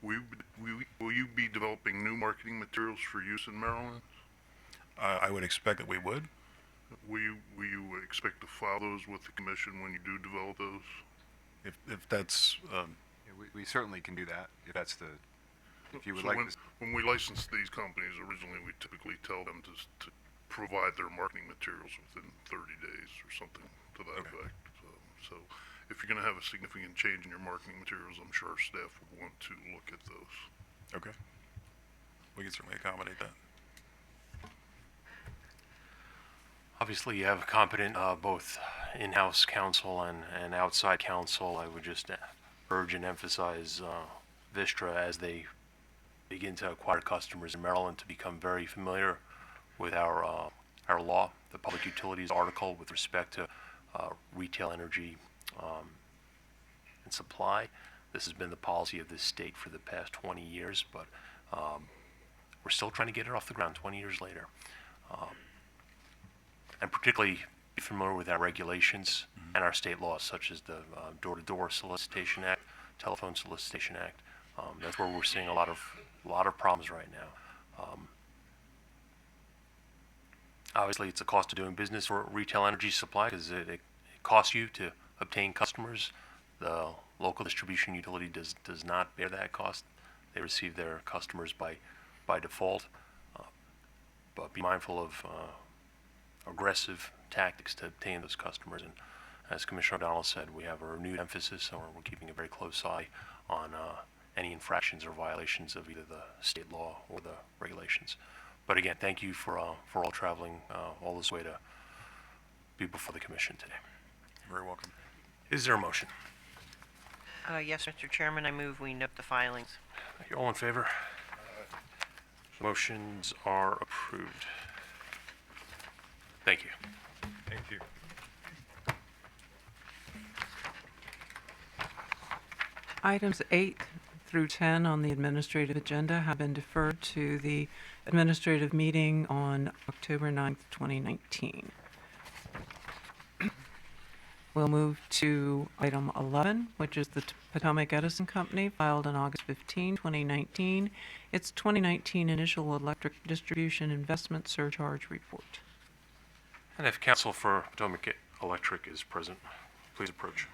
will you be developing new marketing materials for use in Maryland? I would expect that we would. Will you expect to file those with the commission when you do develop those? If that's, Yeah, we certainly can do that, if you would So like when, to. when we license these companies, originally we typically tell them to provide their marketing materials within 30 days or something to that effect. So if you're going to have a significant change in your marketing materials, I'm sure our staff would want to look at those. okay. We can certainly accommodate that. Obviously, you have competent both in-house counsel and outside counsel. I would just urge and emphasize Vistra, as they begin to acquire customers in Maryland, to become very familiar with our law, the Public Utilities article with respect to retail energy and supply. This has been the policy of this state for the past 20 years, but we're still trying to get it off the ground 20 years later. And particularly be familiar with our regulations and our state laws, such as the Door-to-Door Solicitation Act, Telephone Solicitation Act. That's where we're seeing a lot of problems right now. Obviously, it's a cost of doing business for retail energy supply, because it costs you to obtain customers. The local distribution utility does not bear that cost. They receive their customers by default. But be mindful of aggressive tactics to obtain those customers. And as Commissioner O'Donnell said, we have a renewed emphasis, and we're keeping a very close eye on any infractions or violations of either the state law or the regulations. But again, thank you for all traveling all this way to be before the commission today. You're very welcome. Is there a motion? Yes, Mr. Chairman, I move we note the filings. You're all in favor? Motions are approved. Thank you. Thank you. Items 8 through 10 on the administrative agenda have been deferred to the administrative meeting on October 9th, 2019. We'll move to item 11, which is the Potomac Edison Company, filed on August 15, 2019. Its 2019 initial electric distribution investment surcharge report. And if counsel for Potomac Electric is present, please approach.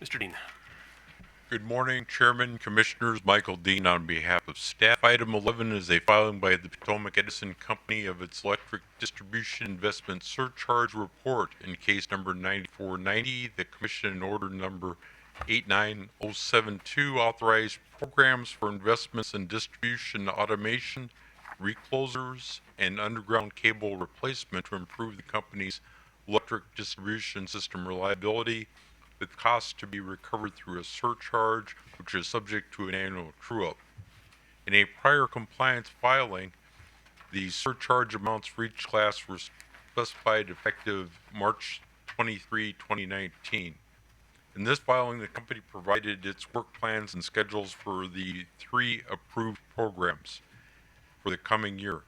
Mr. Dean. Good morning, Chairman, Commissioners. Michael Dean on behalf of staff. Item 11 is a filing by the Potomac Edison Company of its electric distribution investment surcharge report in case number 9490. The Commission in order number 89072 authorized programs for investments in distribution automation, reclosers, and underground cable replacement to improve the company's electric distribution system reliability, with costs to be recovered through a surcharge, which is subject to an annual true-up. In a prior compliance filing, the surcharge amounts for each class were specified effective March 23, 2019. In this filing, the company provided its work plans and schedules for the 3 approved programs for the coming year.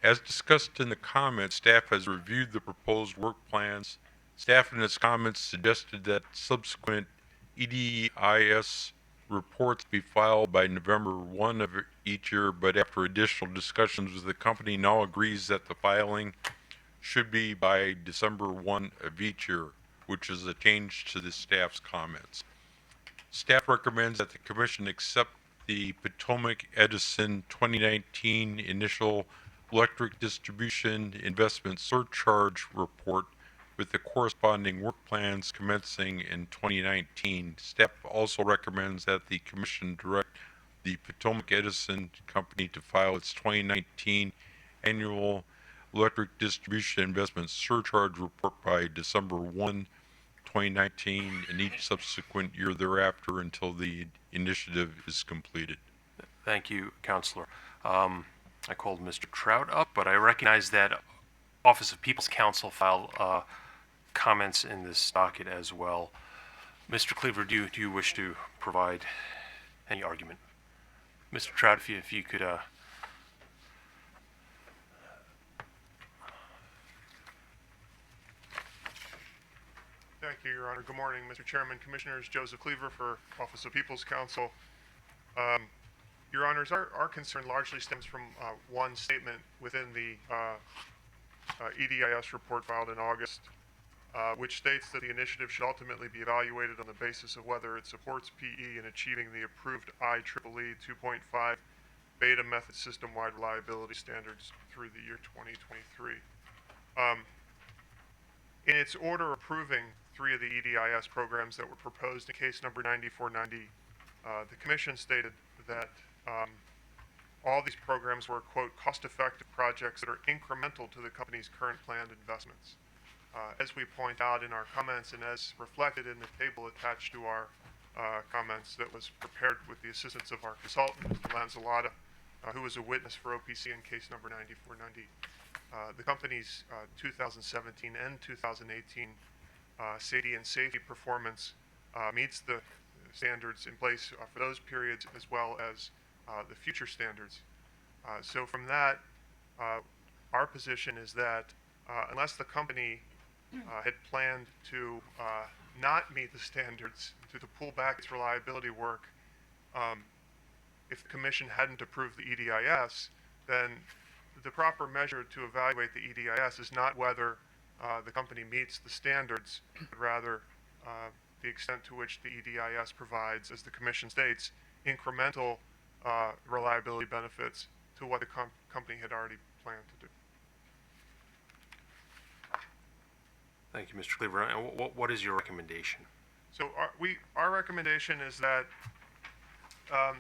As discussed in the comments, staff has reviewed the proposed work plans. Staff in its comments suggested that subsequent EDIS reports be filed by November 1 of each year, but after additional discussions with the company, now agrees that the filing should be by December 1 of each year, which is a change to the staff's comments. Staff recommends that the Commission accept the Potomac Edison 2019 initial electric distribution investment surcharge report with the corresponding work plans commencing in 2019. Staff also recommends that the Commission direct the Potomac Edison Company to file its 2019 annual electric distribution investment surcharge report by December 1, 2019, and each subsequent year thereafter until the initiative is completed. Thank you, Counselor. I called Mr. Trout up, but I recognize that Office of People's Counsel filed comments in this docket as well. Mr. Cleaver, do you wish to provide any argument? Mr. Trout, if you could Thank you, Your Honor. Good morning, Mr. Chairman, Commissioners. Joseph Cleaver for Office of People's Counsel. Your Honors, our concern largely stems from one statement within the EDIS report filed in August, which states that the initiative should ultimately be evaluated on the basis of whether it supports PE in achieving the approved IEEE 2.5 beta method system-wide reliability standards through the year 2023. In its order approving 3 of the EDIS programs that were proposed in case number 9490, the Commission stated that all these programs were, quote, cost-effective projects that are incremental to the company's current planned investments. As we point out in our comments and as reflected in the table attached to our comments that was prepared with the assistance of our consultant, Mr. Lanzalotta, who was a witness for OPC in case number 9490. The company's 2017 and 2018 safety performance meets the standards in place for those periods as well as the future standards. So from that, our position is that unless the company had planned to not meet the standards, to pull back its reliability work, if the Commission hadn't approved the EDIS, then the proper measure to evaluate the EDIS is not whether the company meets the standards, but rather the extent to which the EDIS provides, as the Commission states, incremental reliability benefits to what the company had already planned to do. thank you, Mr. Cleaver. And what is your recommendation? So our recommendation is that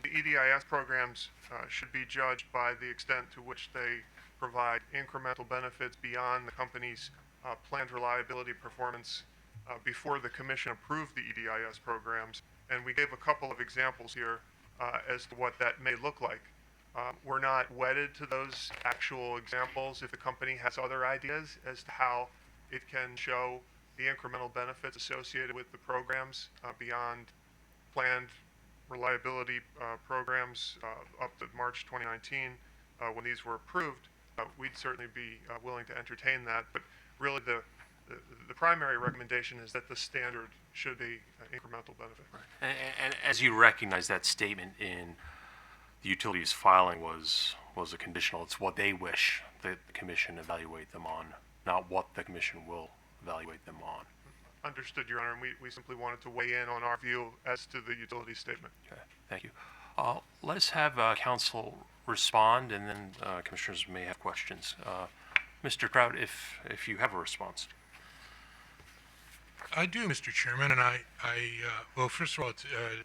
the EDIS programs should be judged by the extent to which they provide incremental benefits beyond the company's planned reliability performance before the Commission approved the EDIS programs. And we gave a couple of examples here as to what that may look like. We're not wedded to those actual examples if the company has other ideas as to how it can show the incremental benefits associated with the programs beyond planned reliability programs up to March 2019 when these were approved. We'd certainly be willing to entertain that, but really the primary recommendation is that the standard should be incremental benefit. Right. And as you recognize, that statement in the utilities filing was a conditional. It's what they wish that the Commission evaluate them on, not what the Commission will evaluate them on. Understood, Your Honor, and we simply wanted to weigh in on our view as to the utility statement. Okay, thank you. Let's have Council respond, and then Commissioners may have questions. Mr. Trout, if you have a response. I do, Mr. Chairman, and well, first of all,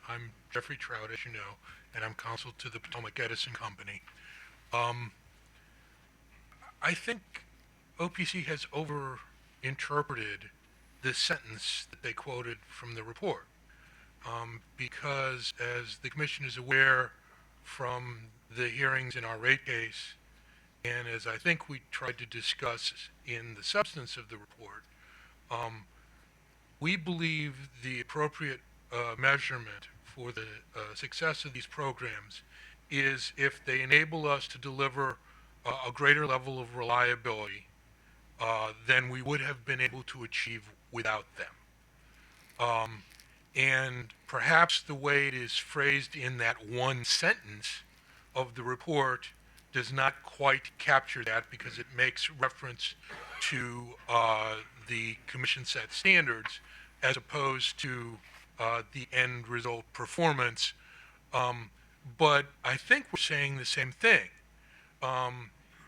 I'm Jeffrey Trout, as you know, and I'm counsel to the Potomac Edison Company. I think OPC has interpreted the sentence that they quoted from the report. Because as the commission is aware from the hearings in our rate case, and as I think we tried to discuss in the substance of the report, we believe the appropriate measurement for the success of these programs is if they enable us to deliver a greater level of reliability than we would have been able to achieve without them. And perhaps the way it is phrased in that one sentence of the report does not quite capture that, because it makes reference to the commission set standards as opposed to the end result performance. But I think we're saying the same thing.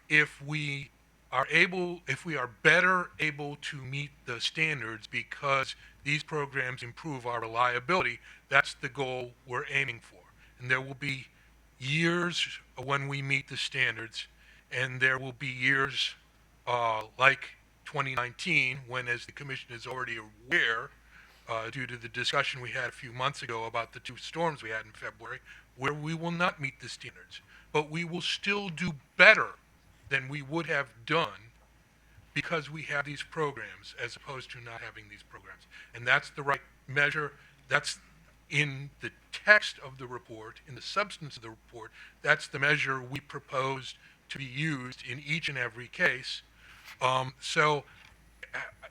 If we are better able to meet the standards because these programs improve our reliability, that's the goal we're aiming for. And there will be years when we meet the standards, and there will be years like 2019, when, as the commission is already aware, due to the discussion we had a few months ago about the two storms we had in February, where we will not meet the standards. But we will still do better than we would have done because we have these programs as opposed to not having these programs. And that's the right measure. That's in the text of the report, in the substance of the report. That's the measure we proposed to be used in each and every case. So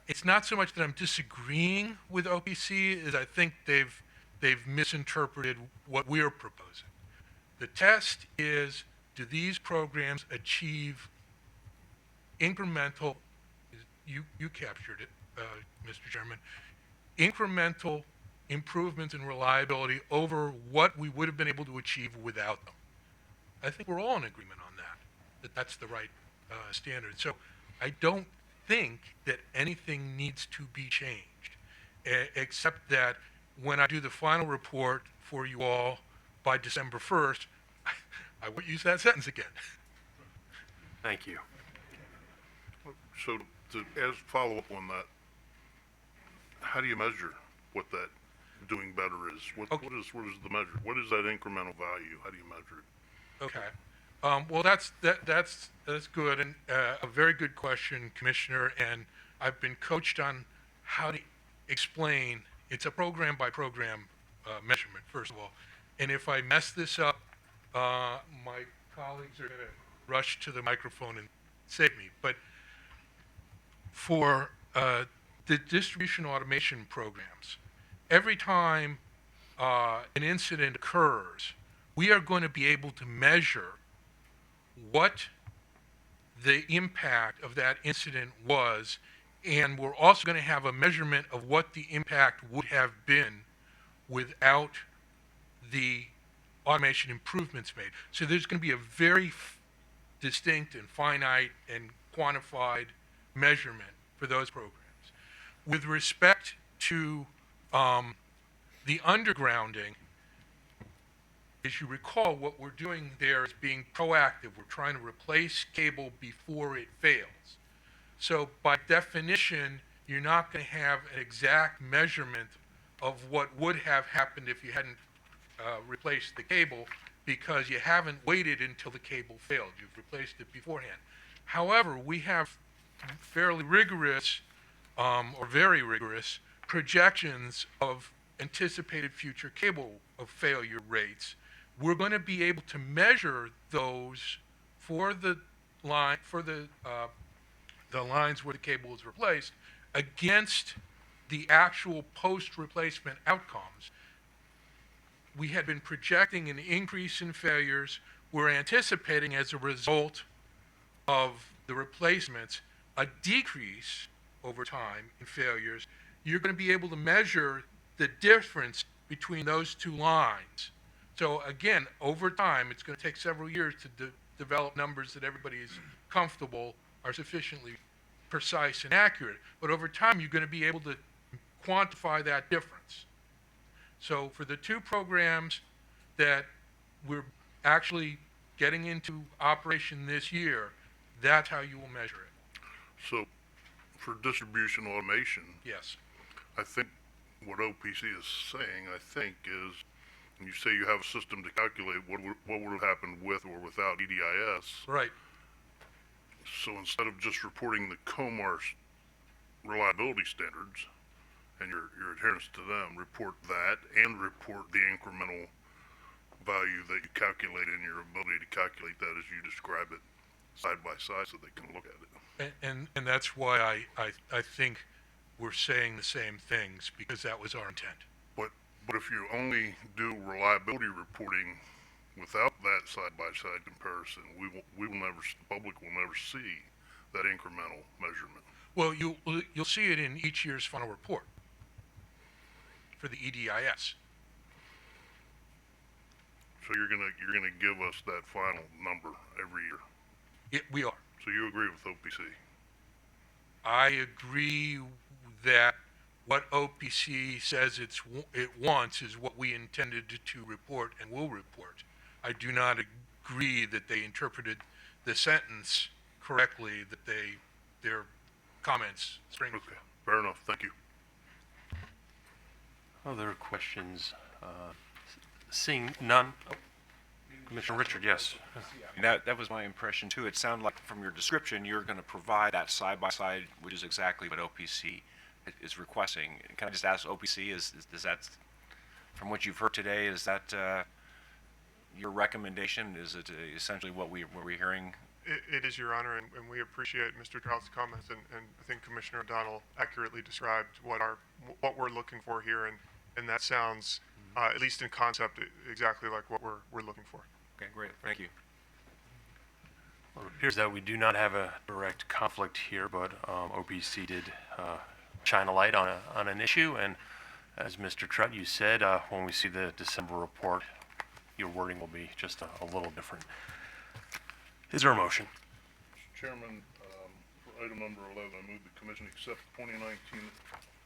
it's not so much that I'm disagreeing with OPC as I think they've misinterpreted what we're proposing. The test is, do these programs achieve incremental, you captured it, Mr. Chairman, incremental improvements in reliability over what we would have been able to achieve without them? I think we're all in agreement on that that's the right standard. So I don't think that anything needs to be changed, except that when I do the final report for you all by December 1st, I won't use that sentence again. Thank you. So as follow-up on that, how do you measure what that doing better is? What is the measure? What is that incremental value? How do you measure it? Okay. Well, that's good, and a very good question, Commissioner. And I've been coached on how to explain. It's a program by program measurement, first of all. And if I mess this up, my colleagues are going to rush to the microphone and save me. But for the distribution automation programs, every time an incident occurs, we are going to be able to measure what the impact of that incident was, and we're also going to have a measurement of what the impact would have been without the automation improvements made. So there's going to be a very distinct and finite and quantified measurement for those programs. With respect to the undergrounding, as you recall, what we're doing there is being proactive. We're trying to replace cable before it fails. So by definition, you're not going to have an exact measurement of what would have happened if you hadn't replaced the cable, because you haven't waited until the cable failed. You've replaced it beforehand. However, we have fairly rigorous or very rigorous projections of anticipated future cable failure rates. We're going to be able to measure those for the line, for the lines where the cable is replaced, against the actual post-replacement outcomes. We had been projecting an increase in failures. We're anticipating, as a result of the replacements, a decrease over time in failures. You're going to be able to measure the difference between those two lines. So again, over time, it's going to take several years to develop numbers that everybody is comfortable are sufficiently precise and accurate. But over time, you're going to be able to quantify that difference. So for the two programs that we're actually getting into operation this year, that's how you will measure it. So for distribution automation, Yes. I think what OPC is saying, I think, is, when you say you have a system to calculate what would have happened with or without EDIS. Right. So instead of just reporting the COMAR reliability standards and your adherence to them, report that and report the incremental value that you calculate and your ability to calculate that as you describe it side by side so they can look at it. And that's why I think we're saying the same things, because that was our intent. But if you only do reliability reporting without that side by side comparison, we will never, the public will never see that incremental measurement. Well, you'll see it in each year's final report for the EDIS. So you're gonna give us that final number every year. Yeah, we are. So you agree with OPC? I agree that what OPC says it wants is what we intended to report and will report. I do not agree that they interpreted the sentence correctly, that their comments spring. Okay, fair enough. Thank you. Other questions? Seeing none. Oh, Commissioner Richard, yes. That was my impression too. It sounded like from your description, you're going to provide that side by side, which is exactly what OPC is requesting. Can I just ask OPC, is that, from what you've heard today, is that your recommendation? Is it essentially what we're hearing? It is, Your Honor, and we appreciate Mr. Trout's comments, and I think Commissioner O'Donnell accurately described what we're looking for here, and that sounds, at least in concept, exactly like what we're looking for. Okay, great. Thank you. Well, it appears that we do not have a direct conflict here, but OPC did shine a light on an issue, and as Mr. Trout, you said, when we see the December report, your wording will be just a little different. Is there a motion? Mr. Chairman, for item number 11, I move the Commission accept the 2019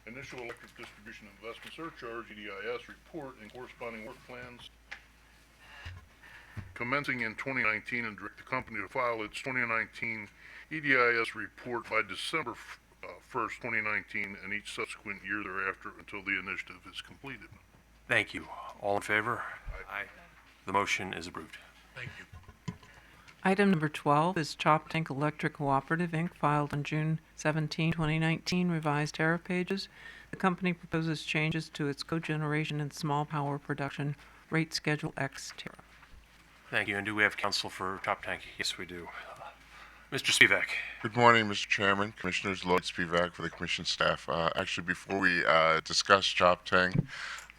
Initial Electric Distribution Investment Surcharge, EDIS, report and corresponding work plans commencing in 2019 and direct the company to file its 2019 EDIS report by December 1st, 2019, and each subsequent year thereafter until the initiative is completed. Thank you. All in favor? Aye. The motion is approved. Thank you. Item number 12 is Choptank Electric Cooperative, Inc., filed on June 17, 2019, revised tariff pages. The company proposes changes to its cogeneration and small power production rate schedule X tariff. Thank you. And do we have counsel for Choptank? Yes, we do. Mr. Spivak. Good morning, Mr. Chairman, Commissioners. Lloyd Spivak for the Commission staff. Actually, before we discuss Choptank,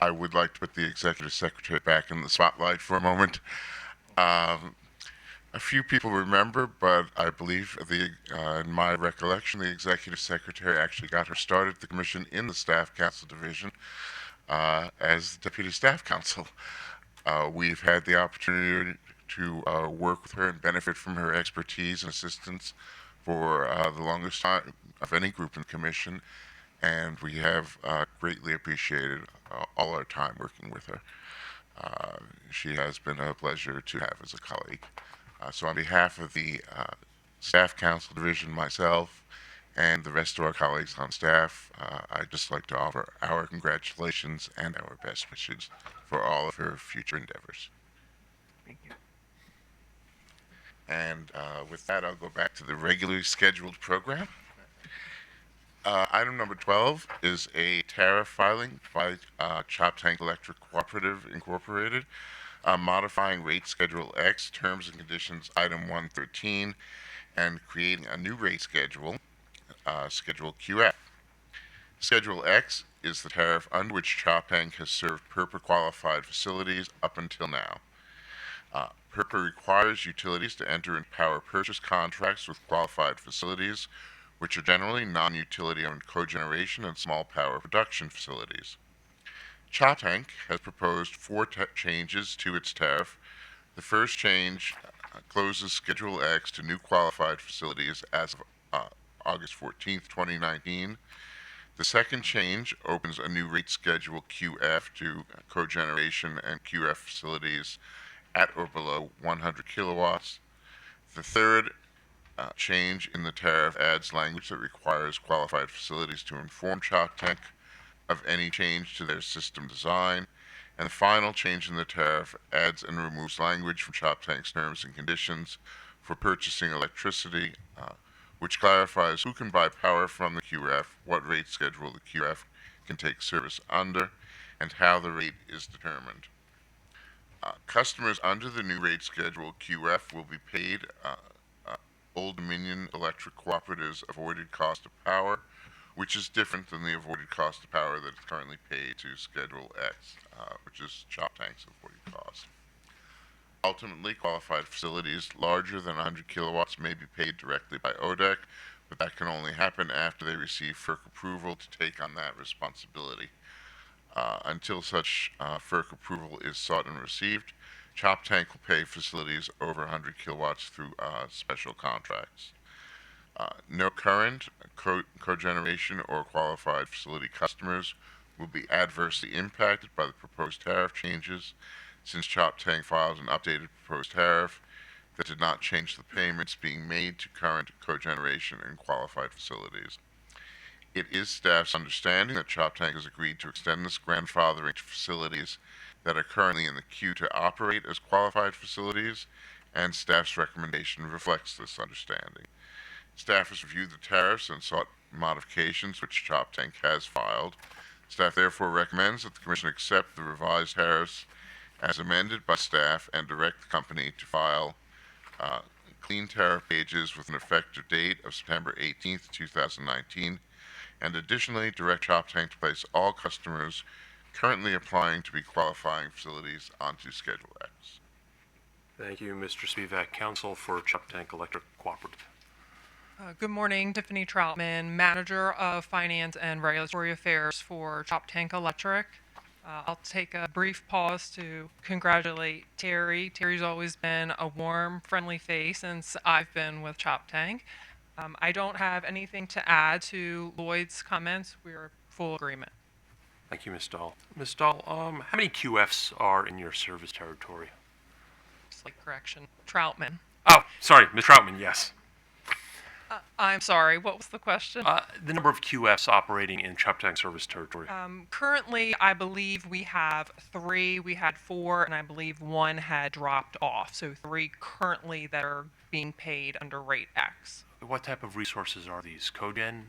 I would like to put the Executive Secretary back in the spotlight for a moment. A few people remember, but I believe in my recollection, the Executive Secretary actually got her start at the Commission in the Staff Council Division as Deputy Staff Counsel. We've had the opportunity to work with her and benefit from her expertise and assistance for the longest time of any group in the Commission, and we have greatly appreciated all our time working with her. She has been a pleasure to have as a colleague. So on behalf of the Staff Council Division, myself, and the rest of our colleagues on staff, I'd just like to offer our congratulations and our best wishes for all of her future endeavors. Thank you. And with that, I'll go back to the regularly scheduled program. Item number 12 is a tariff filing by Choptank Electric Cooperative Incorporated, modifying rate schedule X, terms and conditions item 113, and creating a new rate schedule, schedule QF. Schedule X is the tariff under which Choptank has served PURPA qualified facilities up until now. PURPA requires utilities to enter into power purchase contracts with qualified facilities, which are generally non-utility owned cogeneration and small power production facilities. Choptank has proposed 4 changes to its tariff. The first change closes Schedule X to new qualified facilities as of August 14th, 2019. The second change opens a new rate schedule QF to cogeneration and QF facilities at or below 100 kilowatts. The third change in the tariff adds language that requires qualified facilities to inform Choptank of any change to their system design. And the final change in the tariff adds and removes language from Choptank's terms and conditions for purchasing electricity, which clarifies who can buy power from the QF, what rate schedule the QF can take service under, and how the rate is determined. Customers under the new rate schedule QF will be paid Old Dominion Electric Cooperative's avoided cost of power, which is different than the avoided cost of power that is currently paid to Schedule X, which is Choptank's avoided cost. Ultimately, qualified facilities larger than 100 kilowatts may be paid directly by ODEC, but that can only happen after they receive FERC approval to take on that responsibility. Until such FERC approval is sought and received, Choptank will pay facilities over 100 kilowatts through special contracts. No current cogeneration or qualified facility customers will be adversely impacted by the proposed tariff changes, since Choptank files an updated proposed tariff that did not change the payments being made to current cogeneration and qualified facilities. It is staff's understanding that Choptank has agreed to extend this grandfathering to facilities that are currently in the queue to operate as qualified facilities, and staff's recommendation reflects this understanding. Staff has reviewed the tariffs and sought modifications, which Choptank has filed. Staff therefore recommends that the Commission accept the revised tariffs as amended by staff and direct the company to file clean tariff pages with an effective date of September 18th, 2019, and additionally direct Choptank to place all customers currently applying to be qualifying facilities onto Schedule X. Thank you, Mr. Spivak. Counsel for Choptank Electric Cooperative. Good morning, Tiffany Troutman, Manager of Finance and Regulatory Affairs for Choptank Electric. I'll take a brief pause to congratulate Terry. Terry's always been a warm, friendly face since I've been with Choptank. I don't have anything to add to Lloyd's comments. We're full agreement. Thank you, Ms. Dahl. Ms. Dahl, how many QFs are in your service territory? Slight correction. Troutman. Oh, sorry, Ms. Troutman, yes. I'm sorry, what was the question? The number of QFs operating in Choptank service territory. Currently, I believe we have 3. We had 4, and I believe 1 had dropped off. So 3 currently that are being paid under Rate X. What type of resources are these? Cogen?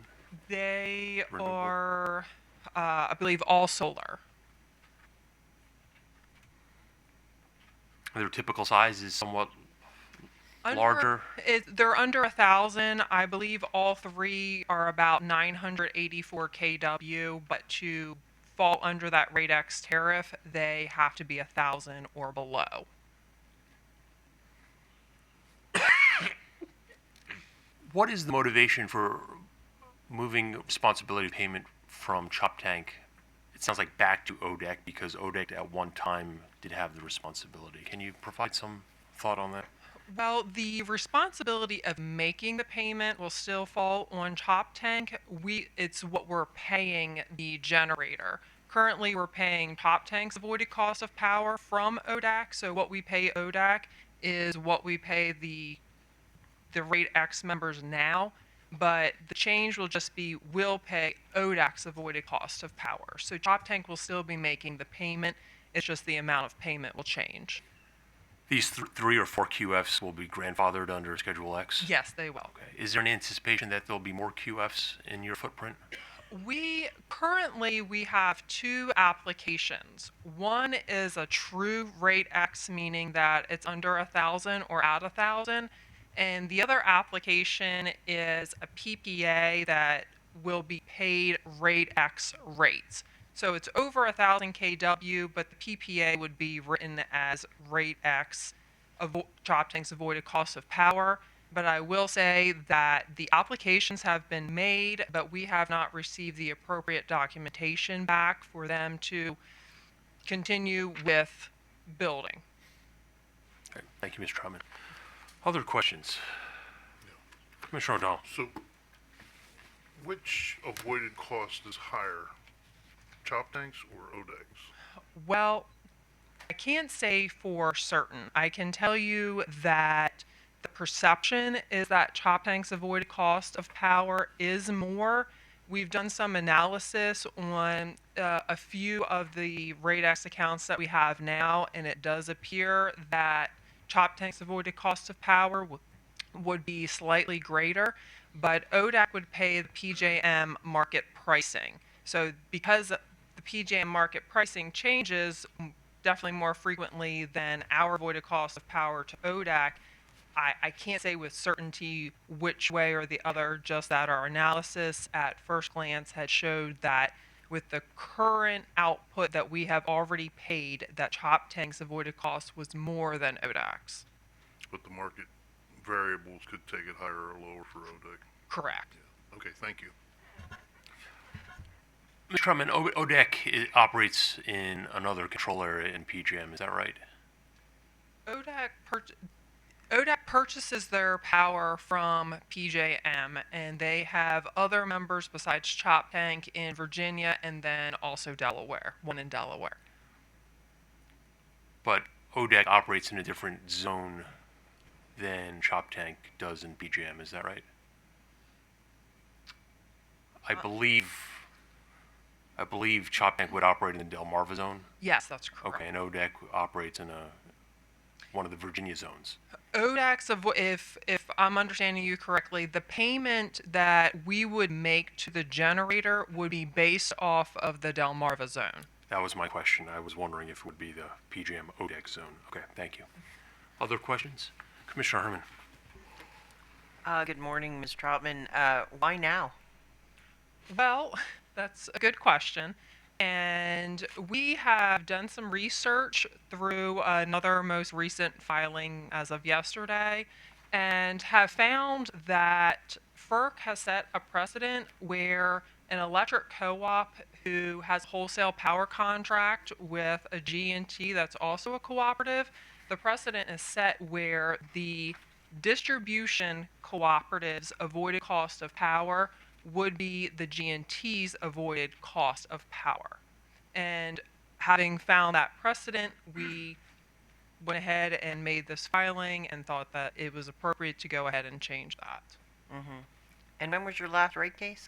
They Renewable? are, I believe, all solar. Their typical size is somewhat larger? They're under 1,000. I believe all 3 are about 984 kW, but to fall under that Rate X tariff, they have to be 1,000 or below. What is the motivation for moving responsibility payment from Choptank, it sounds like, back to ODEC, because ODEC at one time did have the responsibility? Can you provide some thought on that? Well, the responsibility of making the payment will still fall on Choptank. It's what we're paying the generator. Currently, we're paying Choptank's avoided cost of power from ODAC. So what we pay ODAC is what we pay the Rate X members now. But the change will just be we'll pay ODAC's avoided cost of power. So Choptank will still be making the payment. It's just the amount of payment will change. These 3 or 4 QFs will be grandfathered under Schedule X? Yes, they will. Okay. Is there an anticipation that there'll be more QFs in your footprint? We have 2 applications. One is a true Rate X, meaning that it's under 1,000 or at 1,000. And the other application is a PPA that will be paid Rate X rates. So it's over 1,000 kW, but the PPA would be written as Rate X, Choptank's avoided cost of power. But I will say that the applications have been made, but we have not received the appropriate documentation back for them to continue with building. Okay. Thank you, Mr. Troutman. Other questions? Commissioner O'Donnell. So, which avoided cost is higher, Choptank's or ODEC's? Well, I can't say for certain. I can tell you that the perception is that Choptank's avoided cost of power is more. We've done some analysis on a few of the RateX accounts that we have now, and it does appear that Choptank's avoided cost of power would be slightly greater, but ODAC would pay the PJM market pricing. So because the PJM market pricing changes definitely more frequently than our avoided cost of power to ODAC, I can't say with certainty which way or the other, just that our analysis at first glance had showed that with the current output that we have already paid, that Choptank's avoided cost was more than ODAC's. But the market variables could take it higher or lower for ODEC. Correct. Okay, thank you. Mr. Trumman, ODEC operates in another control area in PJM, is that right? ODAC purchases their power from PJM, and they have other members besides Choptank in Virginia and then also Delaware, one in Delaware. But ODEC operates in a different zone than Choptank does in PJM, is that right? I believe Choptank would operate in the Delmarva zone. Yes, that's correct. Okay, and ODEC operates in one of the Virginia zones. ODAC's, if I'm understanding you correctly, the payment that we would make to the generator would be based off of the Delmarva zone. That was my question. I was wondering if it would be the PJM ODEC zone. Okay, thank you. Other questions? Commissioner Herman. Good morning, Ms. Troutman. Why now? Well, that's a good question. And we have done some research through another most recent filing as of yesterday and have found that FERC has set a precedent where an electric co-op who has a wholesale power contract with a G&T that's also a cooperative, the precedent is set where the distribution cooperative's avoided cost of power would be the G&T's avoided cost of power. And having found that precedent, we went ahead and made this filing and thought that it was appropriate to go ahead and change that. Mm-hmm. And when was your last rate case?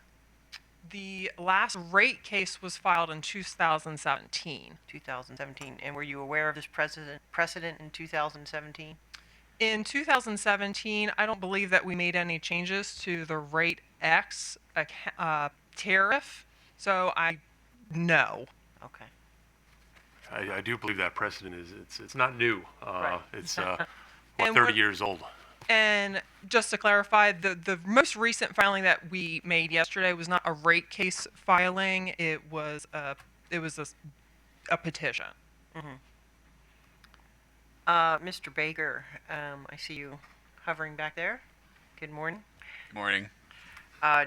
The last rate case was filed in 2017. 2017. And were you aware of this precedent in 2017? In 2017, I don't believe that we made any changes to the rate X tariff, so no. Okay. I do believe that precedent it's not new. Right. It's 30 years old. And just to clarify, the most recent filing that we made yesterday was not a rate case filing. It was a petition. Mm-hmm. Mr. Baker, I see you hovering back there. Good morning. Good morning.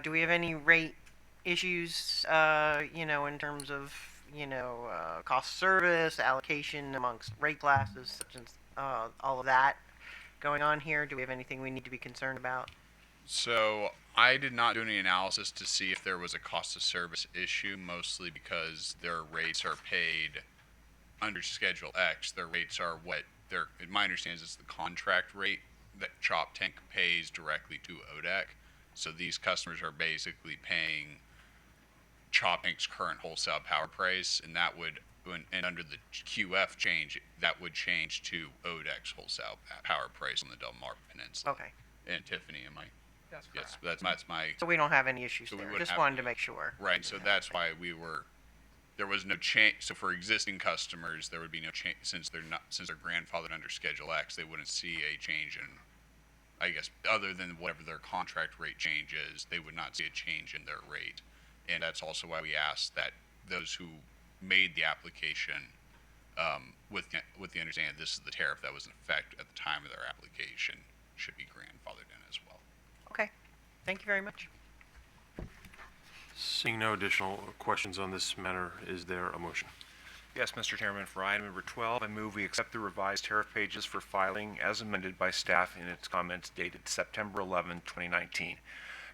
Do we have any rate issues, in terms of, cost of service, allocation amongst rate classes, such as all of that going on here? Do we have anything we need to be concerned about? So I did not do any analysis to see if there was a cost of service issue, mostly because their rates are paid under Schedule X. Their rates are my understanding is the contract rate that Choptank pays directly to ODEC. So these customers are basically paying Choptank's current wholesale power price, and that would, and under the QF change, that would change to ODEC's wholesale power price on the Delmarva Peninsula. Okay. And Tiffany, am I? That's yes, correct. that's my. So we don't have any issues So we there. wouldn't Just have wanted any- to make sure. Right. So that's why there was no change. So for existing customers, there would be no change since they're grandfathered under Schedule X. They wouldn't see a change in, I guess, other than whatever their contract rate change is. They would not see a change in their rate, and that's also why we asked that those who made the application with the understanding that this is the tariff that was in effect at the time of their application should be grandfathered in as well. Okay. Thank you very much. Seeing no additional questions on this matter, is there a motion? Yes, Mr. Chairman, for item number 12, I move we accept the revised tariff pages for filing as amended by staff in its comments dated September 11, 2019.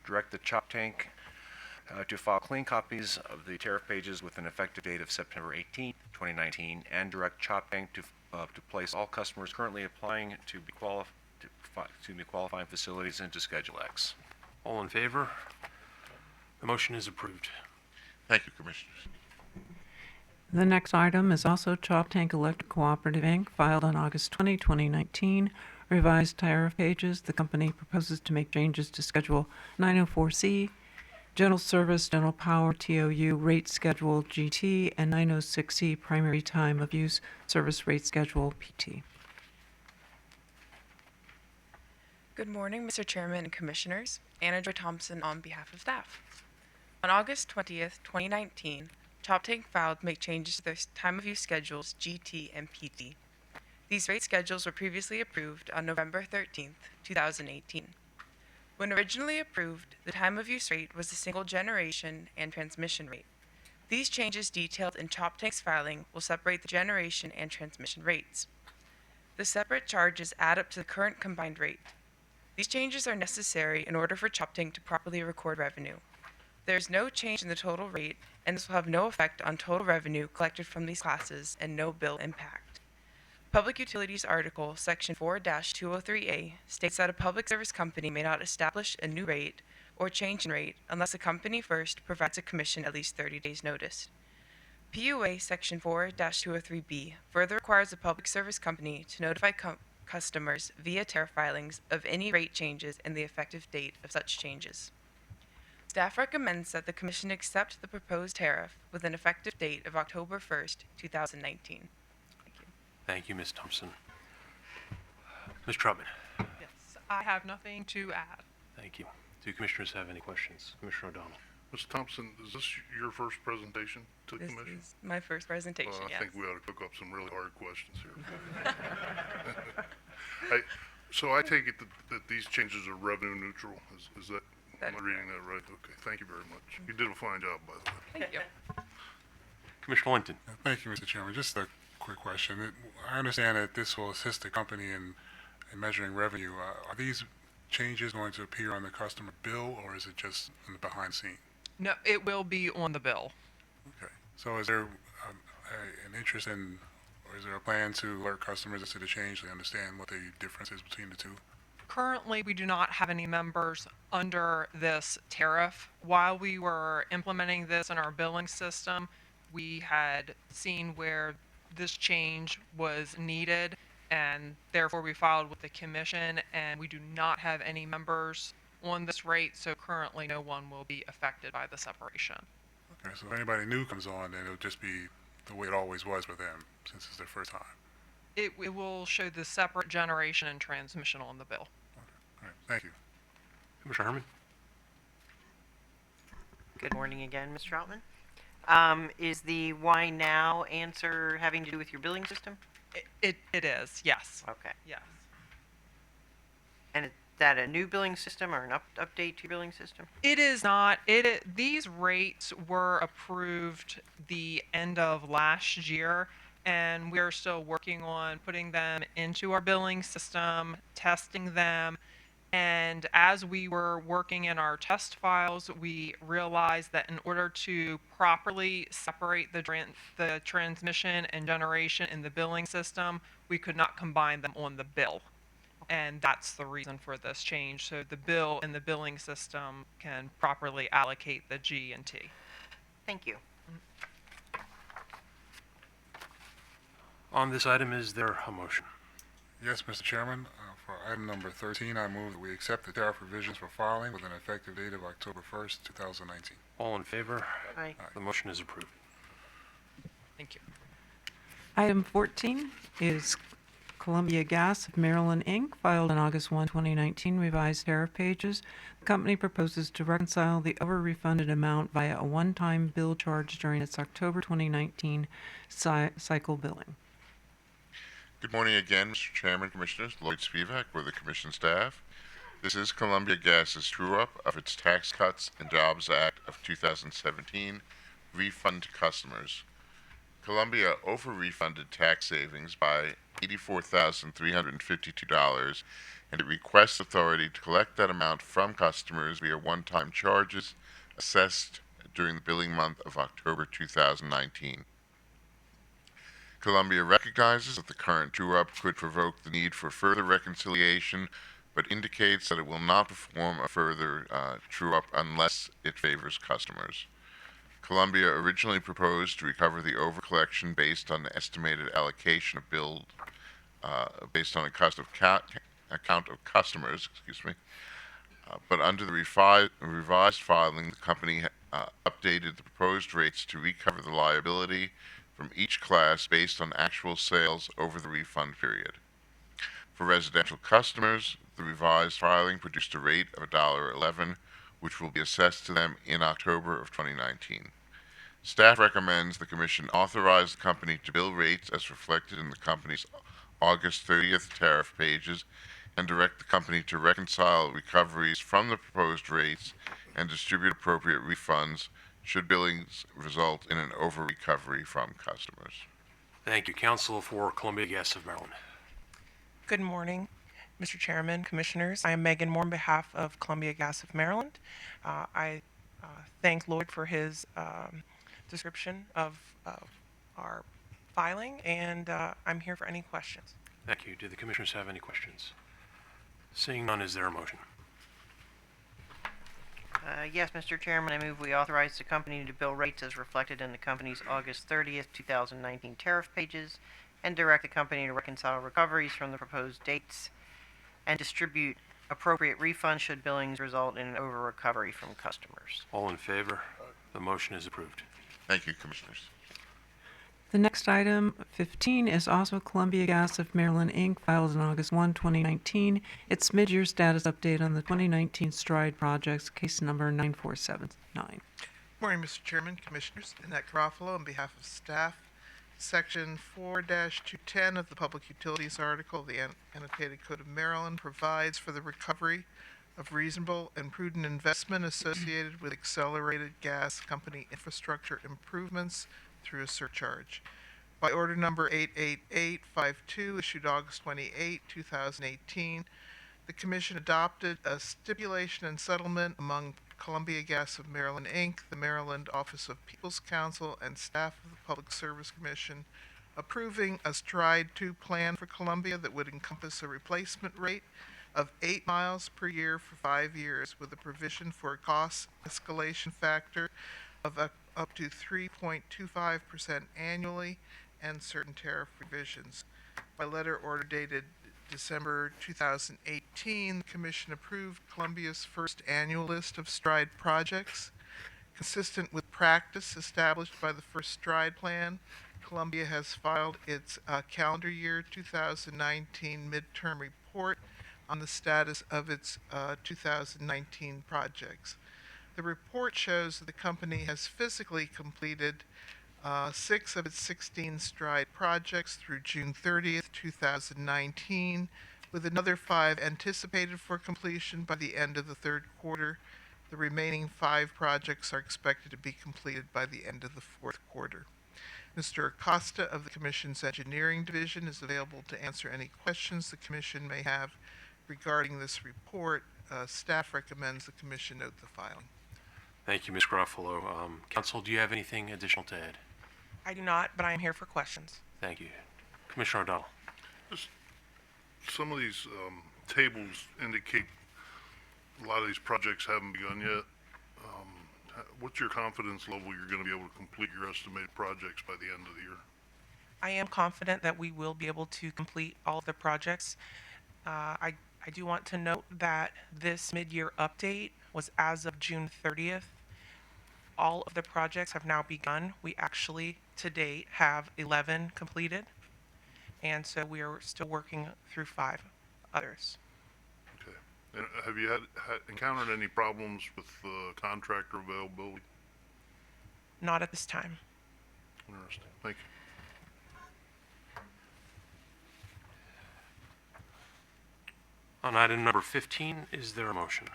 Direct the Choptank to file clean copies of the tariff pages with an effective date of September 18, 2019, and direct Choptank to place all customers currently applying to be qualifying facilities into Schedule X. All in favor? The motion is approved. Thank you, Commissioners. The next item is also Choptank Electric Cooperative, Inc., filed on August 20, 2019. Revised tariff pages. The company proposes to make changes to Schedule 904C, General Service, General Power, TOU, Rate Schedule, GT, and 906C, Primary Time of Use Service Rate Schedule, PT. Good morning, Mr. Chairman and Commissioners. Anna Joy Thompson on behalf of staff. On August 20th, 2019, Choptank filed to make changes to their time of use schedules, GT and PT. These rate schedules were previously approved on November 13th, 2018. When originally approved, the time of use rate was the single generation and transmission rate. These changes detailed in Choptank's filing will separate the generation and transmission rates. The separate charges add up to the current combined rate. These changes are necessary in order for Choptank to properly record revenue. There is no change in the total rate, and this will have no effect on total revenue collected from these classes and no bill impact. Public Utilities Article, Section 4-203A, states that a public service company may not establish a new rate or change in rate unless the company first provides a commission at least 30 days' notice. PUA Section 4-203B further requires a public service company to notify customers via tariff filings of any rate changes and the effective date of such changes. Staff recommends that the Commission accept the proposed tariff with an effective date of October 1st, 2019. Thank you, Ms. Thompson. Ms. Trotman. Yes, I have nothing to add. Thank you. Do commissioners have any questions? Commissioner O'Donnell. Ms. Thompson, is this your first presentation to the commission? This is my first presentation, Well, I yes. think we ought to cook up some really hard questions here. So I take it that these changes are revenue neutral. Is that, am I reading that right? Okay, thank you very much. You did a fine job, by the way. Thank you. Commissioner Linton. Thank you, Mr. Chairman. Just a quick question. I understand that this will assist the company in measuring revenue. Are these changes going to appear on the customer bill, or is it just in the behind scene? No, it will be on the bill. Okay. So is there an interest in, or is there a plan to alert customers as to the change so they understand what the difference is between the two? Currently, we do not have any members under this tariff. While we were implementing this in our billing system, we had seen where this change was needed, and therefore we filed with the commission, and we do not have any members on this rate, so currently no one will be affected by the separation. Okay, so if anybody new comes on, then it'll just be the way it always was for them, since it's their first time. It will show the separate generation and transmission on the bill. All right, thank you. Commissioner Herman. Good morning again, Ms. Troutman. Is the why now answer having to do with your billing system? It is, yes. Okay. Yes. And is that a new billing system or an update to your billing system? It is not. These rates were approved the end of last year, and we're still working on putting them into our billing system, testing them. And as we were working in our test files, we realized that in order to properly separate the transmission and generation in the billing system, we could not combine them on the bill. And that's the reason for this change. So the bill and the billing system can properly allocate the G and T. Thank you. On this item, is there a motion? Yes, Mr. Chairman. For item number 13, I move that we accept the tariff revisions for filing with an effective date of October 1st, 2019. All in favor? Aye. The motion is approved. Thank you. Item 14 is Columbia Gas of Maryland, Inc., filed on August 1, 2019, revised tariff pages. The company proposes to reconcile the over-refunded amount via a one-time bill charge during its October 2019 cycle billing. Good morning again, Mr. Chairman, Commissioners. Lloyd Spivak with the Commission staff. This is Columbia Gas's true-up of its Tax Cuts and Jobs Act of 2017 refund to customers. Columbia over-refunded tax savings by $84,352, and it requests authority to collect that amount from customers via one-time charges assessed during the billing month of October 2019. Columbia recognizes that the current true-up could provoke the need for further reconciliation, but indicates that it will not perform a further true-up unless it favors customers. Columbia originally proposed to recover the overcollection based on the estimated allocation of billed, based on a cost of account of customers, but under the revised filing, the company updated the proposed rates to recover the liability from each class based on actual sales over the refund period. For residential customers, the revised filing produced a rate of $1.11, which will be assessed to them in October of 2019. Staff recommends the Commission authorize the company to bill rates as reflected in the company's August 30th tariff pages and direct the company to reconcile recoveries from the proposed rates and distribute appropriate refunds should billings result in an over-recovery from customers. Thank you. Counsel for Columbia Gas of Maryland. Good morning, Mr. Chairman, Commissioners. I am Megan Moore on behalf of Columbia Gas of Maryland. I thank Lloyd for his description of our filing, and I'm here for any questions. Thank you. Do the Commissioners have any questions? Seeing none, is there a motion? Yes, Mr. Chairman, I move we authorize the company to bill rates as reflected in the company's August 30th, 2019 tariff pages and direct the company to reconcile recoveries from the proposed dates and distribute appropriate refunds should billings result in an over-recovery from customers. All in favor? The motion is approved. Thank you, Commissioners. The next item, 15, is also Columbia Gas of Maryland, Inc., filed on August 1, 2019. It's mid-year status update on the 2019 STRIDE projects, case number 9479. Morning, Mr. Chairman, Commissioners. Annette Garofalo on behalf of staff. Section 4-210 of the Public Utilities article of the Annotated Code of Maryland provides for the recovery of reasonable and prudent investment associated with accelerated gas company infrastructure improvements through a surcharge. By order number 88852, issued August 28, 2018, the Commission adopted a stipulation and settlement among Columbia Gas of Maryland, Inc., the Maryland Office of People's Counsel, and staff of the Public Service Commission, approving a STRIDE 2 plan for Columbia that would encompass a replacement rate of 8 miles per year for 5 years, with a provision for a cost escalation factor of up to 3.25% annually and certain tariff revisions. By letter order dated December 2018, the Commission approved Columbia's first annual list of STRIDE projects. Consistent with practice established by the first STRIDE plan, Columbia has filed its calendar year 2019 midterm report on the status of its 2019 projects. The report shows that the company has physically completed 6 of its 16 STRIDE projects through June 30th, 2019, with another 5 anticipated for completion by the end of the third quarter. The remaining 5 projects are expected to be completed by the end of the fourth quarter. Mr. Acosta of the Commission's Engineering Division is available to answer any questions the Commission may have regarding this report. Staff recommends the Commission note the filing. Thank you, Ms. Garofalo. Counsel, do you have anything additional to add? I do not, but I am here for questions. Thank you. Commissioner O'Donnell. Just some of these tables indicate a lot of these projects haven't begun yet. What's your confidence level you're going to be able to complete your estimated projects by the end of the year? I am confident that we will be able to complete all of the projects. I do want to note that this mid-year update was as of June 30th. All of the projects have now begun. We actually, to date, have 11 completed, and so we are still working through 5 others. Okay. And have you encountered any problems with contractor availability? Not at this time. Interesting. Thank you. On item number 15, is there a motion?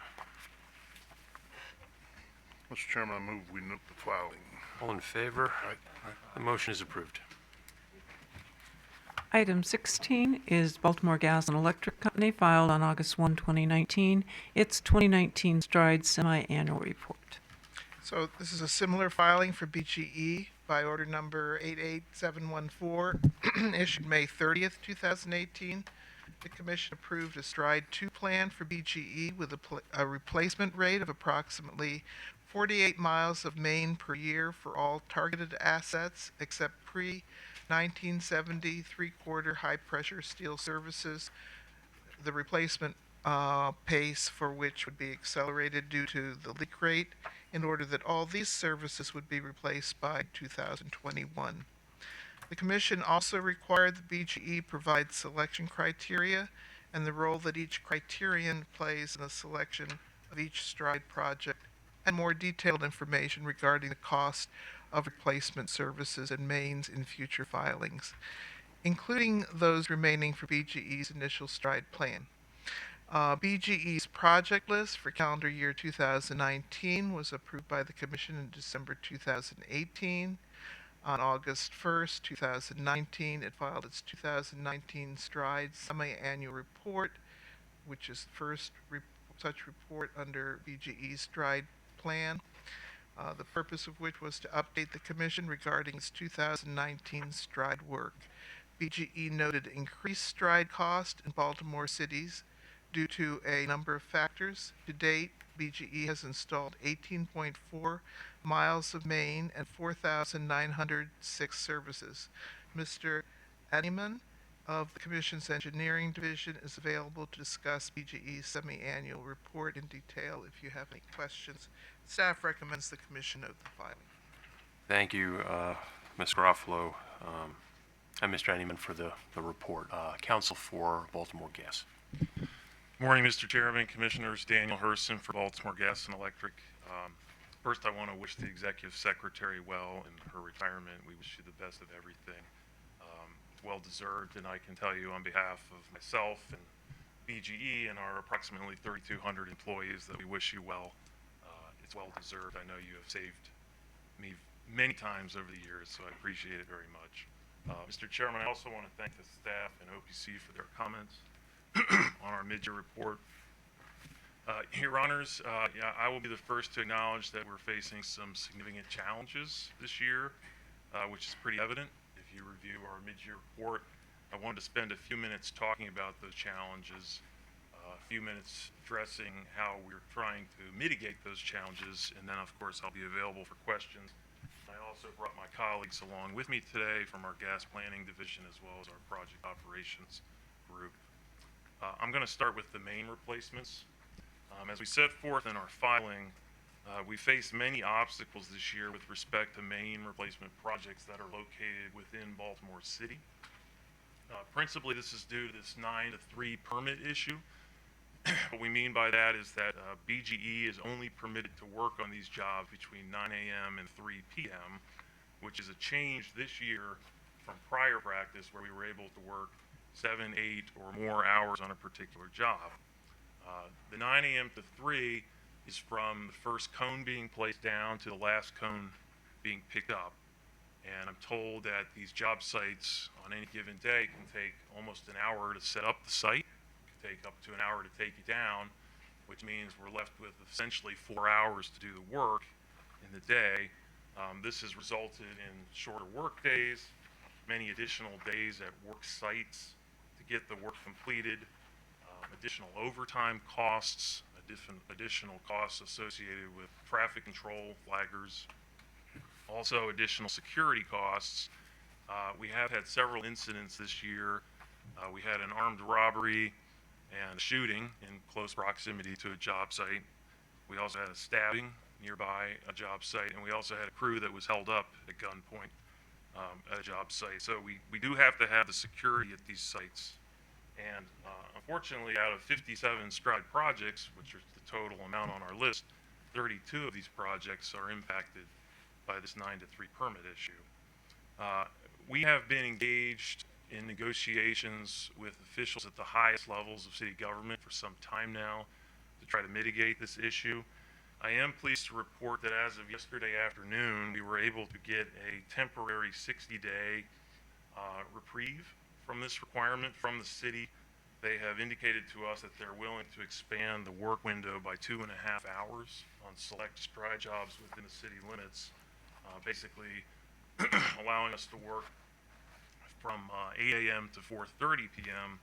Mr. Chairman, I move we note the filing. All in favor? Aye. The motion is approved. Item 16 is Baltimore Gas and Electric Company, filed on August 1, 2019. It's 2019 STRIDE semi-annual report. So this is a similar filing for BGE. by order number 88714, issued May 30th, 2018. The Commission approved a Stride 2 plan for BGE with a replacement rate of approximately 48 miles of main per year for all targeted assets except pre-1970 three-quarter high-pressure steel services. The replacement pace for which would be accelerated due to the leak rate in order that all these services would be replaced by 2021. The Commission also required the BGE provide selection criteria and the role that each criterion plays in the selection of each Stride project, and more detailed information regarding the cost of replacement services and mains in future filings, including those remaining for BGE's initial Stride plan. BGE's project list for calendar year 2019 was approved by the Commission in December 2018. On August 1st, 2019, it filed its 2019 Stride Semi-Annual Report, which is the first such report under BGE's Stride Plan, the purpose of which was to update the Commission regarding its 2019 Stride work. BGE noted increased Stride cost in Baltimore cities due to a number of factors. To date, BGE has installed 18.4 miles of main and 4,906 services. Mr. Adiman of the Commission's Engineering Division is available to discuss BGE's semi-annual report in detail if you have any questions. Staff recommends the Commission note the filing. Thank you, Ms. Garofalo and Mr. Anyman for the report. Counsel for Baltimore Gas. Morning, Mr. Chairman, Commissioners. Daniel Herson for Baltimore Gas and Electric. First, I want to wish the Executive Secretary well in her retirement. We wish you the best of everything. It's well-deserved, and I can tell you on behalf of myself and BGE and our approximately 3,200 employees that we wish you well. It's well-deserved. I know you have saved me many times over the years, so I appreciate it very much. Mr. Chairman, I also want to thank the staff and OPC for their comments on our mid-year report. Your Honors, I will be the first to acknowledge that we're facing some significant challenges this year, which is pretty evident. If you review our mid-year report, I wanted to spend a few minutes talking about those challenges, a few minutes addressing how we're trying to mitigate those challenges, and then, of course, I'll be available for questions. I also brought my colleagues along with me today from our gas planning division as well as our project operations group. I'm going to start with the main replacements. As we set forth in our filing, we faced many obstacles this year with respect to main replacement projects that are located within Baltimore City. Principally, this is due to this 9-to-3 permit issue. What we mean by that is that BGE is only permitted to work on these jobs between 9 a.m. and 3 p.m., which is a change this year from prior practice where we were able to work 7, 8, or more hours on a particular job. The 9 a.m. to 3 is from the first cone being placed down to the last cone being picked up. And I'm told that these job sites on any given day can take almost an hour to set up the site, it can take up to an hour to take it down, which means we're left with essentially 4 hours to do the work in the day. This has resulted in shorter work days, many additional days at work sites to get the work completed, additional overtime costs, additional costs associated with traffic control flaggers, also additional security costs. We have had several incidents this year. We had an armed robbery and a shooting in close proximity to a job site. We also had a stabbing nearby a job site, and we also had a crew that was held up at gunpoint at a job site. So we do have to have the security at these sites. And unfortunately, out of 57 Stride projects, which is the total amount on our list, 32 of these projects are impacted by this 9-to-3 permit issue. We have been engaged in negotiations with officials at the highest levels of city government for some time now to try to mitigate this issue. I am pleased to report that as of yesterday afternoon, we were able to get a temporary 60-day reprieve from this requirement from the city. They have indicated to us that they're willing to expand the work window by 2.5 hours on select Stride jobs within the city limits, basically allowing us to work from 8 a.m. to 4:30 p.m.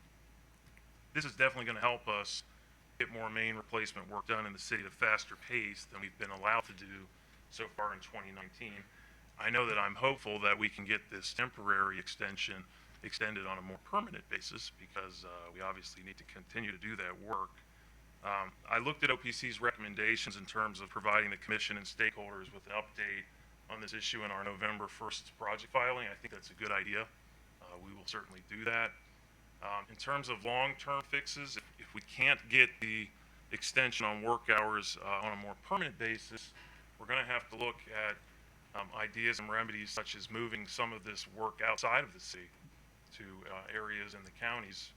This is definitely going to help us get more main replacement work done in the city at a faster pace than we've been allowed to do so far in 2019. I know that I'm hopeful that we can get this temporary extension extended on a more permanent basis because we obviously need to continue to do that work. I looked at OPC's recommendations in terms of providing the commission and stakeholders with an update on this issue in our November 1st project filing. I think that's a good idea. We will certainly do that. In terms of long-term fixes, if we can't get the extension on work hours on a more permanent basis, we're going to have to look at ideas and remedies such as moving some of this work outside of the city to areas in the counties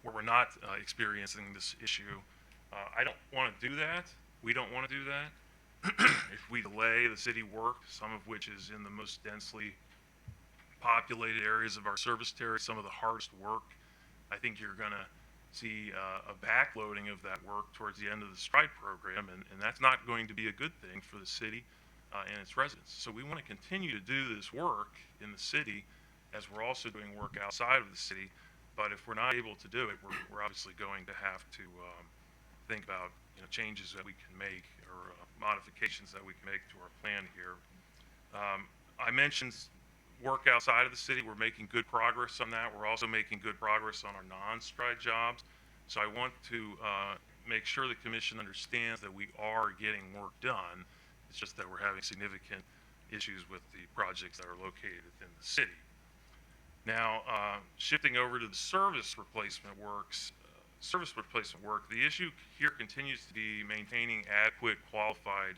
where we're not experiencing this issue. I don't want to do that. We don't want to do that. If we delay the city work, some of which is in the most densely populated areas of our service territory, some of the hardest work, I think you're going to see a backloading of that work towards the end of the stride program, and that's not going to be a good thing for the city and its residents. So we want to continue to do this work in the city as we're also doing work outside of the city, but if we're not able to do it, we're obviously going to have to think about changes that we can make or modifications that we can make to our plan here. I mentioned work outside of the city. We're making good progress on that. We're also making good progress on our non-stride jobs. So I want to make sure the commission understands that we are getting work done. It's just that we're having significant issues with the projects that are located within the city. Now, shifting over to the service replacement work, the issue here continues to be maintaining adequate qualified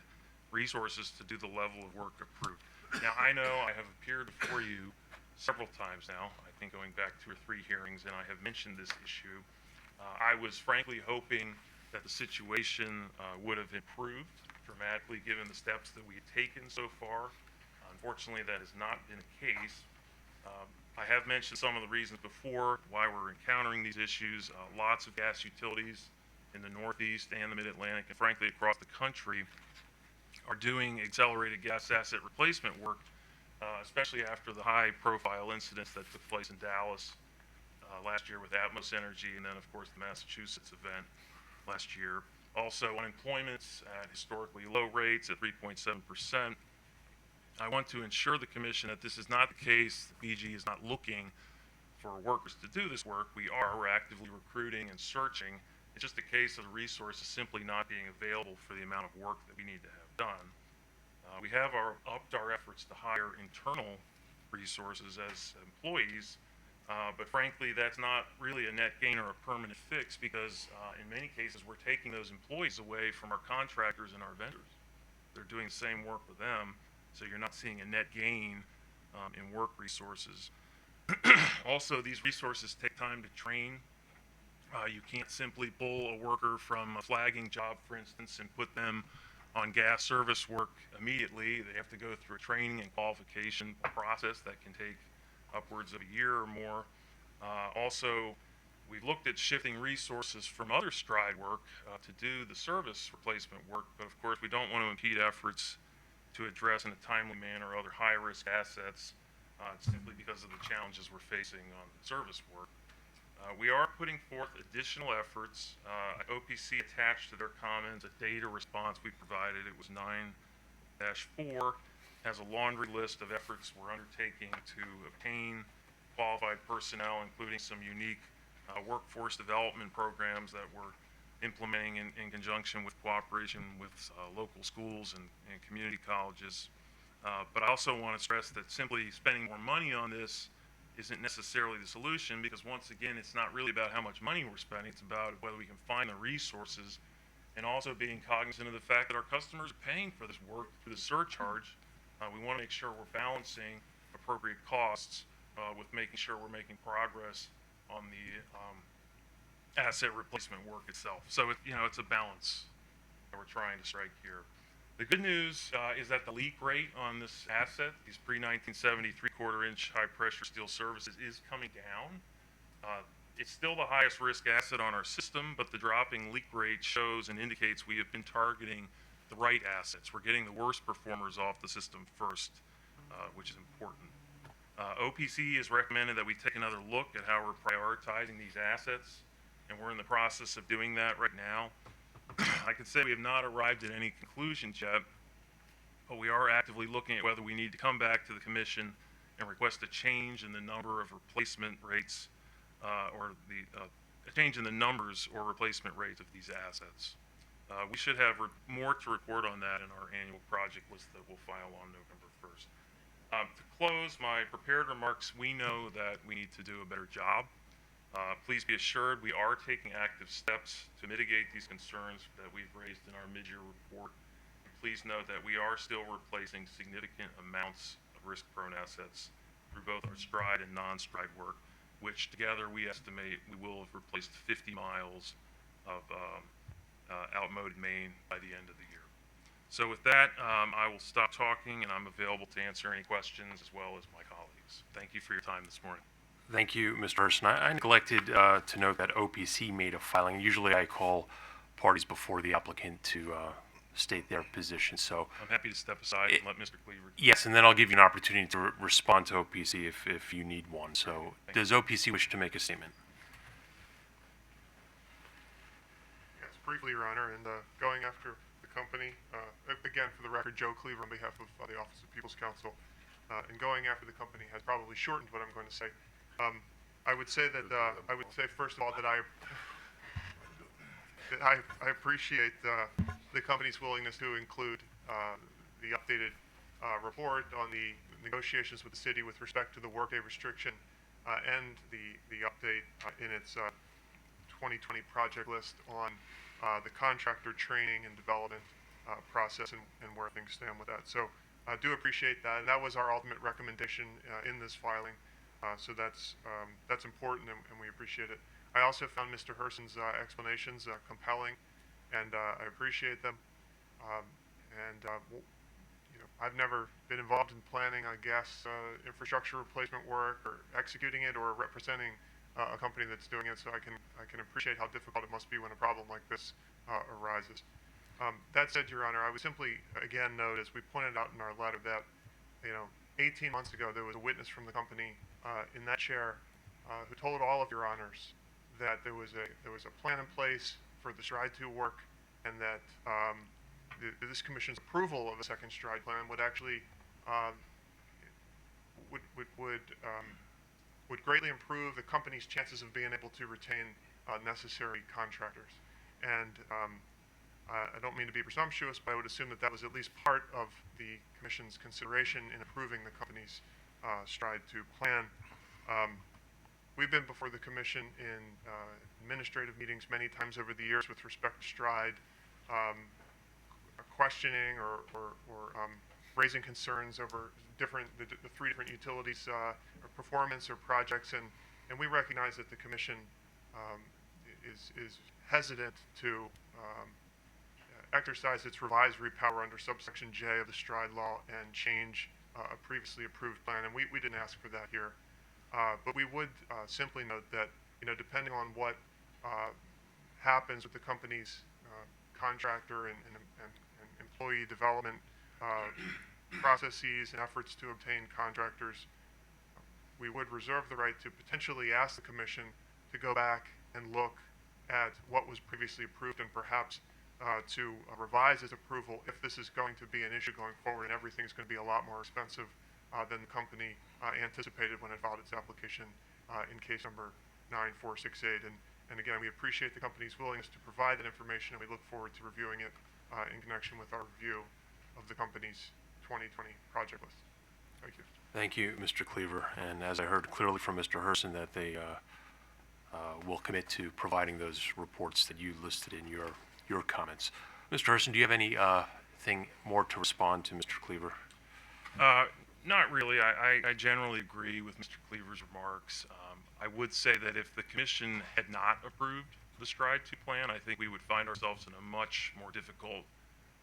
resources to do the level of work approved. Now, I know I have appeared before you several times now, I think going back 2 or 3 hearings, and I have mentioned this issue. I was frankly hoping that the situation would have improved dramatically given the steps that we had taken so far. Unfortunately, that has not been the case. I have mentioned some of the reasons before why we're encountering these issues. Lots of gas utilities in the Northeast and the Mid-Atlantic, and frankly across the country, are doing accelerated gas asset replacement work, especially after the high-profile incidents that took place in Dallas last year with Atmos Energy, and then, of course, the Massachusetts event last year. Also, unemployment's at historically low rates at 3.7%. I want to ensure the commission that this is not the case. The BG is not looking for workers to do this work. We're actively recruiting and searching. It's just a case of the resources simply not being available for the amount of work that we need to have done. We have upped our efforts to hire internal resources as employees, but frankly, that's not really a net gain or a permanent fix because in many cases, we're taking those employees away from our contractors and our vendors. They're doing the same work with them, so you're not seeing a net gain in work resources. Also, these resources take time to train. You can't simply pull a worker from a flagging job, for instance, and put them on gas service work immediately. They have to go through a training and qualification process that can take upwards of a year or more. Also, we've looked at shifting resources from other stride work to do the service replacement work, but of course we don't want to impede efforts to address in a timely manner other high-risk assets simply because of the challenges we're facing on the service work. We are putting forth additional efforts. OPC attached to their comments a data response we provided. It was 9-4, has a laundry list of efforts we're undertaking to obtain qualified personnel, including some unique workforce development programs that we're implementing in conjunction with cooperation with local schools and community colleges. But I also want to stress that simply spending more money on this isn't necessarily the solution because once again, it's not really about how much money we're spending, it's about whether we can find the resources and also being cognizant of the fact that our customers are paying for this work through the surcharge. We want to make sure we're balancing appropriate costs with making sure we're making progress on the asset replacement work itself. So it's a balance that we're trying to strike here. The good news is that the leak rate on this asset, these pre-1970 3/4-inch high-pressure steel services, is coming down. It's still the highest risk asset on our system, but the dropping leak rate shows and indicates we have been targeting the right assets. We're getting the worst performers off the system first. which is important. OPC has recommended that we take another look at how we're prioritizing these assets, and we're in the process of doing that right now. I can say we have not arrived at any conclusions yet, but we are actively looking at whether we need to come back to the Commission and request a change in the number of replacement rates, or a change in the numbers or replacement rates of these assets. We should have more to report on that in our annual project list that we'll file on November 1st. To close my prepared remarks, we know that we need to do a better job. Please be assured we are taking active steps to mitigate these concerns that we've raised in our mid-year report. Please note that we are still replacing significant amounts of risk-prone assets through both our stride and non-stride work, which together we estimate we will have replaced 50 miles of outmoded main by the end of the year. So with that, I will stop talking, and I'm available to answer any questions as well as my colleagues. Thank you for your time this morning. Thank you, Mr. Hurston. I neglected to note that OPC made a filing. Usually I call parties before the applicant to state their position. So I'm happy to step aside and let Mr. Cleaver. yes, and then I'll give you an opportunity to respond to OPC if you need one. So does OPC wish to make a statement? Yes, briefly, Your Honor, and going after the company, again, for the record, Joe Cleaver on behalf of the Office of People's Counsel, and going after the company has probably shortened what I'm going to say. I would say that first of all that I appreciate the company's willingness to include the updated report on the negotiations with the city with respect to the workday restriction and the update in its 2020 project list on the contractor training and development process and where things stand with that. So I do appreciate that, and that was our ultimate recommendation in this filing. So that's important, and we appreciate it. I also found Mr. Hurston's explanations compelling, and I appreciate them. I've never been involved in planning, I guess, infrastructure replacement work or executing it or representing a company that's doing it. So I can appreciate how difficult it must be when a problem like this arises. That said, Your Honor, I would simply again note, as we pointed out in our letter, that 18 months ago there was a witness from the company in that chair who told all of Your Honors that there was a plan in place for the Stride 2 work, and that this commission's approval of a second Stride plan would actually would greatly improve the company's chances of being able to retain necessary contractors. And I don't mean to be presumptuous, but I would assume that that was at least part of the commission's consideration in approving the company's Stride 2 plan. We've been before the commission in administrative meetings many times over the years with respect to Stride, questioning or raising concerns over the three different utilities' performance or projects, and we recognize that the commission is hesitant to exercise its revisory power under subsection J of the Stride law and change a previously approved plan, and we didn't ask for that here. But we would simply note that, depending on what happens with the company's contractor and employee development processes and efforts to obtain contractors, we would reserve the right to potentially ask the commission to go back and look at what was previously approved, and perhaps to revise its approval if this is going to be an issue going forward and everything's going to be a lot more expensive than the company anticipated when it filed its application in case number 9468. And again, we appreciate the company's willingness to provide that information, and we look forward to reviewing it in connection with our review of the company's 2020 project list. Thank you. Thank you, Mr. Cleaver. And as I heard clearly from Mr. Hurston, that they will commit to providing those reports that you listed in your comments. Mr. Hurston, do you have anything more to respond to Mr. Cleaver? Not really. I generally agree with Mr. Cleaver's remarks. I would say that if the commission had not approved the Stride 2 plan, I think we would find ourselves in a much more difficult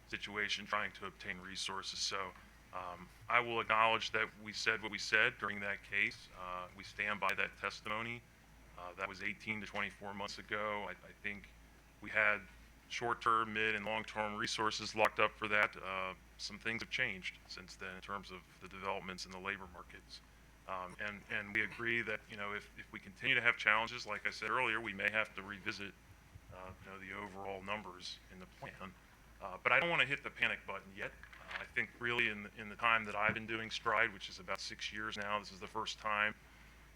situation trying to obtain resources. So I will acknowledge that we said what we said during that case. We stand by that testimony. That was 18 to 24 months ago. I think we had short-term, mid, and long-term resources locked up for that. some things have changed since then in terms of the developments in the labor markets. And we agree that, if we continue to have challenges, like I said earlier, we may have to revisit, the overall numbers in the plan. But I don't want to hit the panic button yet. I think really in the time that I've been doing Stride, which is about 6 years now, this is the first time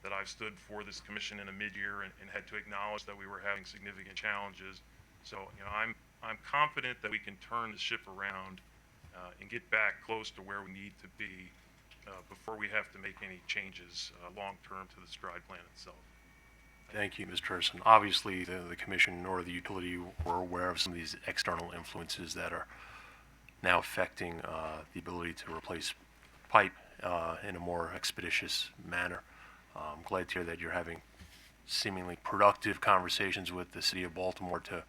that I've stood for this commission in a mid-year and had to acknowledge that we were having significant challenges. So, I'm confident that we can turn the ship around and get back close to where we need to be before we have to make any changes long-term to the Stride plan itself. Thank you, Mr. Herson. Obviously, the commission or the utility were aware of some of these external influences that are now affecting the ability to replace pipe in a more expeditious manner. I'm glad to hear that you're having seemingly productive conversations with the city of Baltimore to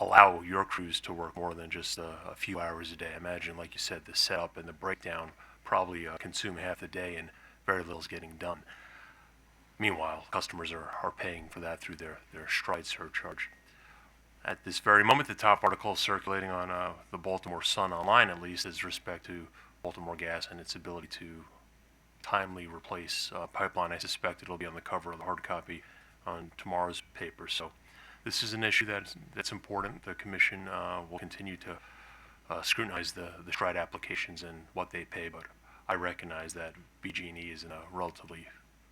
allow your crews to work more than just a few hours a day. I imagine, like you said, the setup and the breakdown probably consume half the day and very little is getting done. Meanwhile, customers are paying for that through their Stride surcharge. At this very moment, the top article circulating on the Baltimore Sun online, at least, is respect to Baltimore Gas and its ability to timely replace pipeline. I suspect it'll be on the cover of the hard copy on tomorrow's paper. So this is an issue that's important. The commission will continue to scrutinize the Stride applications and what they pay, but I recognize that BG&E is in a relatively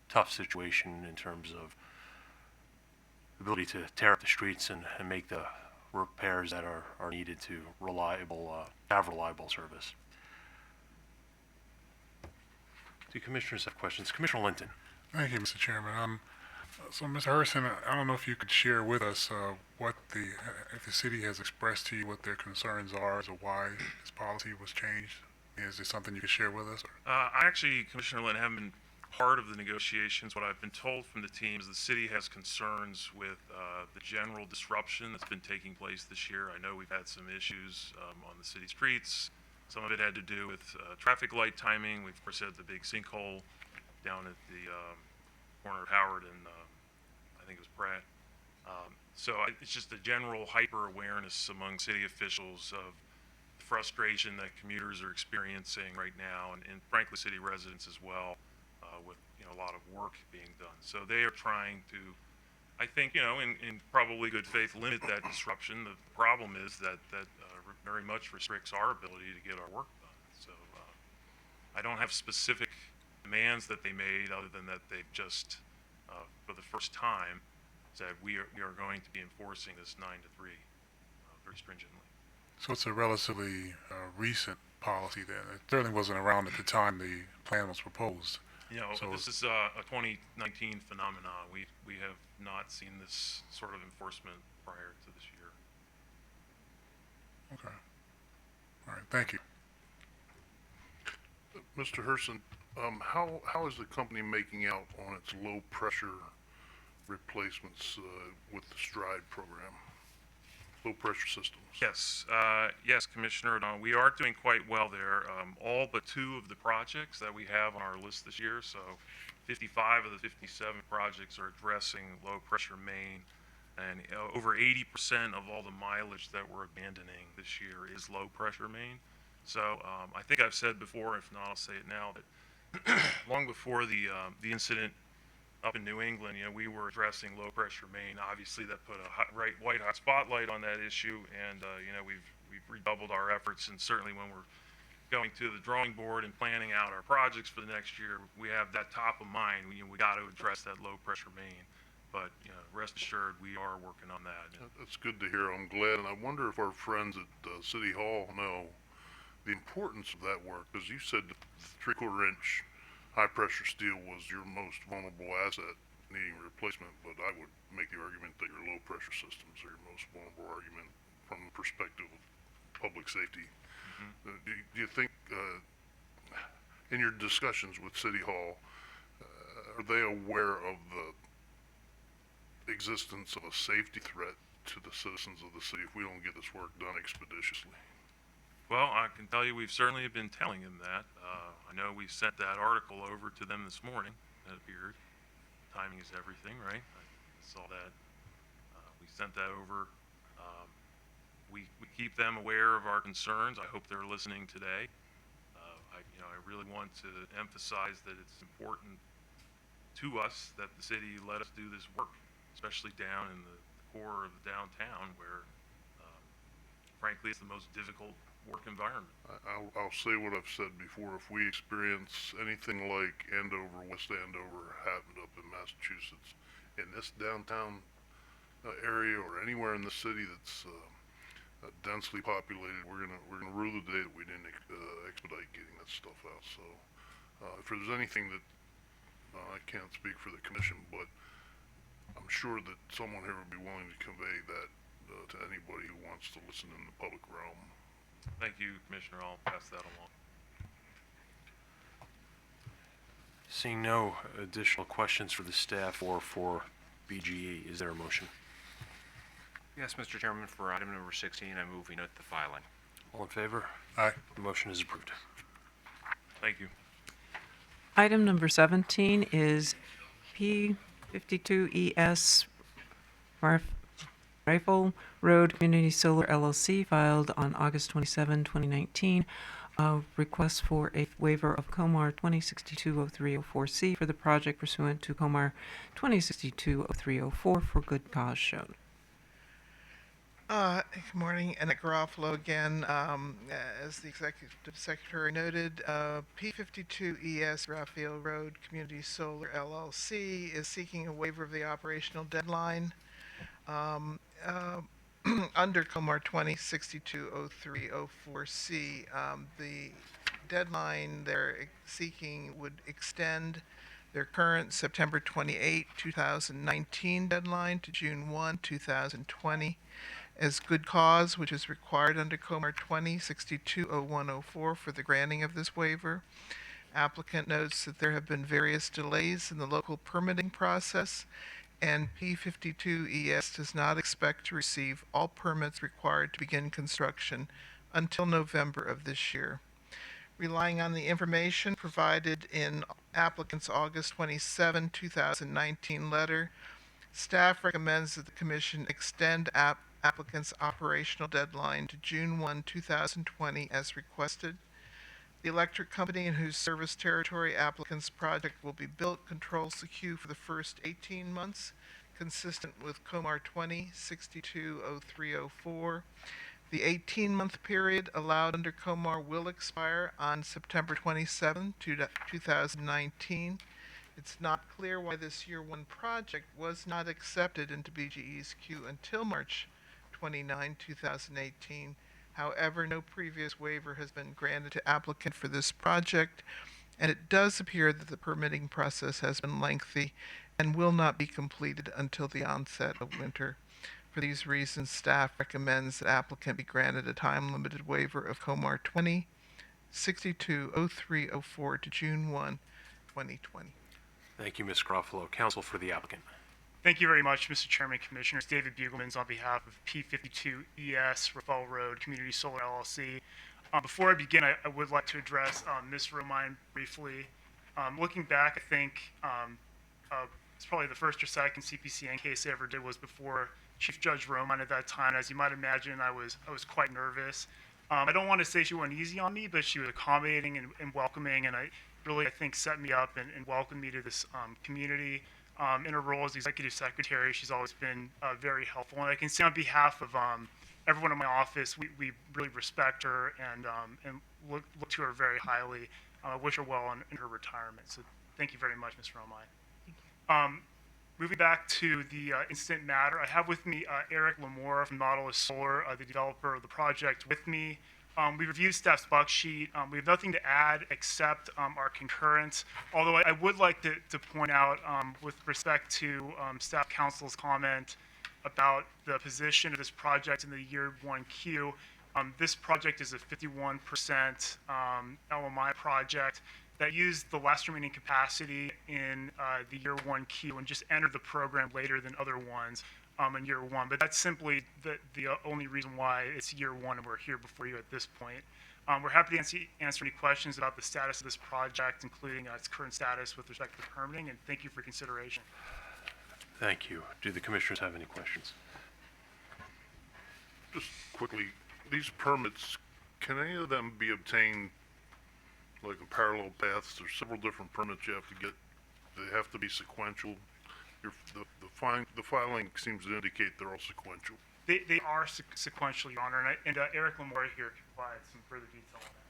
tough situation in terms of the ability to tear up the streets and make the repairs that are needed to have reliable service. Do commissioners have questions? Commissioner Linton. Thank you, Mr. Chairman. So, Mr. Herson, I don't know if you could share with us if the city has expressed to you what their concerns are as to why this policy was changed. Is it something you could share with us? I actually, Commissioner Linton, haven't been part of the negotiations. What I've been told from the team is the city has concerns with the general disruption that's been taking place this year. I know we've had some issues on the city streets. Some of it had to do with traffic light timing. We, of course, had the big sinkhole down at the corner of Howard and I think it was Pratt. It's just a general hyper-awareness among city officials of the frustration that commuters are experiencing right now, and frankly, city residents as well, with a lot of work being done. So they are trying to, I think, in probably good faith, limit that disruption. The problem is that very much restricts our ability to get our work done. So I don't have specific demands that they made other than that they've just, for the first time, said we are going to be enforcing this 9 to 3 very stringently. So it's a relatively recent policy then. It certainly wasn't around at the time the plan was proposed. So this is a 2019 phenomenon. We have not seen this sort of enforcement prior to this year. Okay. All right. Thank you. Mr. Herson, how is the company making out on its low pressure replacements with the Stride program? Low pressure systems. Yes, Commissioner. We are doing quite well there. All but 2 of the projects that we have on our list this year, so 55 of the 57 projects are addressing low pressure main, and over 80% of all the mileage that we're abandoning this year is low pressure main. So I think I've said before, if not, I'll say it now, that long before the incident up in New England, we were addressing low pressure main. Obviously, that put a white hot spotlight on that issue, and we've redoubled our efforts. And certainly, when we're going to the drawing board and planning out our projects for the next year, we have that top of mind. We got to address that low pressure main. But rest assured, we are working on that. That's good to hear. I'm glad, and I wonder if our friends at City Hall know the importance of that work, because you said the 3/4 inch high-pressure steel was your most vulnerable asset needing replacement, but I would make the argument that your low-pressure systems are your most vulnerable argument from the perspective of public safety. Mm-hmm. Do you think, in your discussions with City Hall, are they aware of the existence of a safety threat to the citizens of the city if we don't get this work done expeditiously? Well, I can tell you we've certainly been telling them that. I know we sent that article over to them this morning. That appeared. Timing is everything, right? I saw that. We sent that over. we keep them aware of our concerns. I hope they're listening today. I really want to emphasize that it's important to us that the city let us do this work, especially down in the core of the downtown where, frankly, it's the most difficult work environment. I'll say what I've said before. If we experience anything like Andover, West Andover happened up in Massachusetts, in this downtown area or anywhere in the city that's densely populated, we're gonna rue the day that we didn't expedite getting that stuff out. So if there's anything that I can't speak for the commission, but I'm sure that someone here would be willing to convey that to anybody who wants to listen in the public realm. Thank you, Commissioner. I'll pass that along. Seeing no additional questions for the staff or for BGE, is there a motion? Yes, Mr. Chairman, for item number 16, I move we note the filing. All in favor? Aye. The motion is approved. Thank you. Item number 17 is P52ES Rifle Road Community Solar LLC filed on August 27, 2019. Request for a waiver of COMAR 2062-0304C for the project pursuant to COMAR 2062-0304 for good cause shown. Good morning, Annette Garofalo again. As the Executive Secretary noted, P52ES Raphael Road Community Solar LLC is seeking a waiver of the operational deadline under COMAR 2062-0304C. The deadline they're seeking would extend their current September 28, 2019 deadline to June 1, 2020. As good cause, which is required under COMAR 2062-0104 for the granting of this waiver. Applicant notes that there have been various delays in the local permitting process, and P52ES does not expect to receive all permits required to begin construction until November of this year. Relying on the information provided in applicant's August 27, 2019 letter, staff recommends that the Commission extend applicant's operational deadline to June 1, 2020 as requested. The electric company in whose service territory applicant's project will be built controls the queue for the first 18 months, consistent with COMAR 2062-0304. The 18-month period allowed under COMAR will expire on September 27, 2019. It's not clear why this Year 1 project was not accepted into BGE's queue until March 29, 2018. However, no previous waiver has been granted to applicant for this project, and it does appear that the permitting process has been lengthy and will not be completed until the onset of winter. For these reasons, staff recommends that applicant be granted a time-limited waiver of COMAR 2062-0304 to June 1, 2020. Thank you, Ms. Garofalo. Counsel for the applicant. Thank you very much, Mr. Chairman, Commissioners. David Bugelmans on behalf of P52ES Raphael Road Community Solar LLC. Before I begin, I would like to address Ms. Romine briefly. Looking back, I think it's probably the first or second CPCN case I ever did was before Chief Judge Romine at that time. As you might imagine, I was quite nervous. I don't want to say she went easy on me, but she was accommodating and welcoming, and I think set me up and welcomed me to this community. In her role as Executive Secretary, she's always been very helpful. And I can say on behalf of everyone in my office, we really respect her and look to her very highly. Wish her well in her retirement. So thank you very much, Ms. Romine. Moving back to the incident matter, I have with me Eric Lamore from Nautilus Solar, the developer of the project, with me. We reviewed staff's box sheet. We have nothing to add except our concurrence. Although I would like to point out, with respect to staff counsel's comment about the position of this project in the Year 1 queue, this project is a 51% LMI project that used the last remaining capacity in the Year 1 queue and just entered the program later than other ones. In Year 1, but that's simply the only reason why it's Year 1 and we're here before you at this point. We're happy to answer any questions about the status of this project, including its current status with respect to permitting, and thank you for consideration. Thank you. Do the commissioners have any questions? Just quickly, these permits, can any of them be obtained like in parallel paths? There's several different permits you have to get. They have to be sequential. The filing seems to indicate they're all sequential. They are sequential, Your Honor, and Eric Lamore here can provide some further detail on that.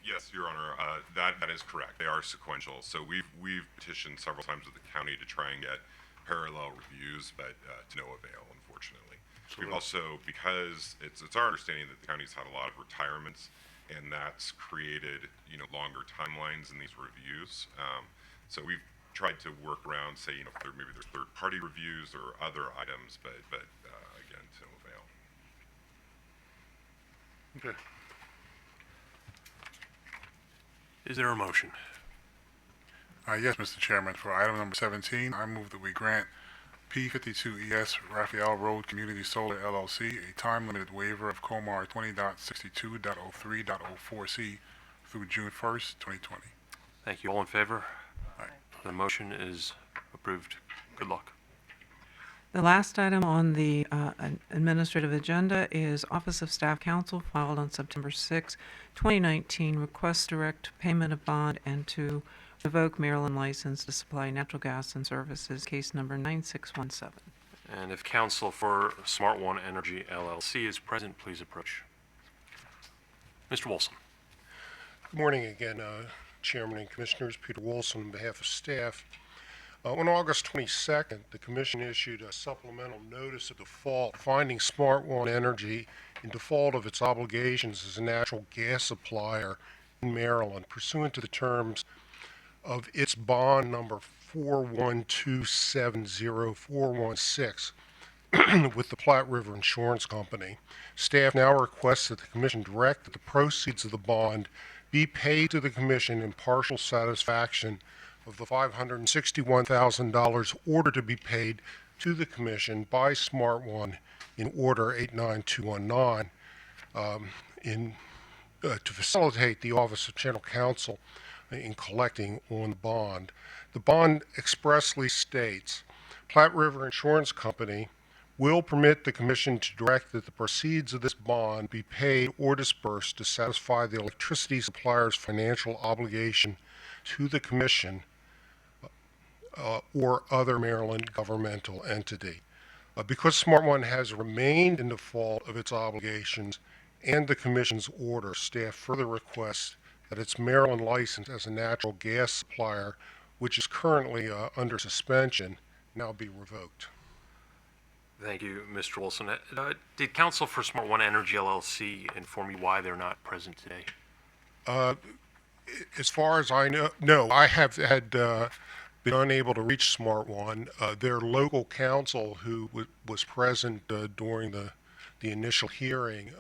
Yes, Your Honor, that is correct. They are sequential. So we've petitioned several times with the county to try and get parallel reviews, but to no avail, unfortunately. So We've also, because it's our understanding that the county's had a lot of retirements, and that's created longer timelines in these reviews. So we've tried to work around, say, maybe there's third-party reviews or other items, but again, to no avail. Okay. Is there a motion? Yes, Mr. Chairman. For item number 17, I move that we grant P52ES Raphael Road Community Solar LLC a time-limited waiver of COMAR 20.62.03.04C through June 1st, 2020. Thank you. All in favor? Aye. The motion is approved. Good luck. The last item on the administrative agenda is Office of Staff Counsel filed on September 6, 2019, requests direct payment of bond and to revoke Maryland license to supply natural gas and services, case number 9617. And if counsel for Smart One Energy LLC is present, please approach. Mr. Wilson. Good morning again, Chairman and Commissioners. Peter Wilson on behalf of staff. On August 22nd, the Commission issued a supplemental notice of default finding Smart One Energy in default of its obligations as a natural gas supplier in Maryland pursuant to the terms of its bond number 41270-416 with the Platte River Insurance Company. Staff now requests that the Commission direct that the proceeds of the bond be paid to the Commission in partial satisfaction of the $561,000 order to be paid to the Commission by Smart One in Order 89219 to facilitate the Office of General Counsel in collecting on the bond. The bond expressly states, Platte River Insurance Company will permit the Commission to direct that the proceeds of this bond be paid or dispersed to satisfy the electricity supplier's financial obligation to the Commission or other Maryland governmental entity. Because Smart One has remained in default of its obligations and the Commission's order, staff further requests that its Maryland license as a natural gas supplier, which is currently under suspension, now be revoked. Thank you, Mr. Wilson. Did counsel for Smart One Energy LLC inform you why they're not present today? As far as I know, no, I have had been unable to reach Smart One. Their local counsel, who was present during the initial hearing,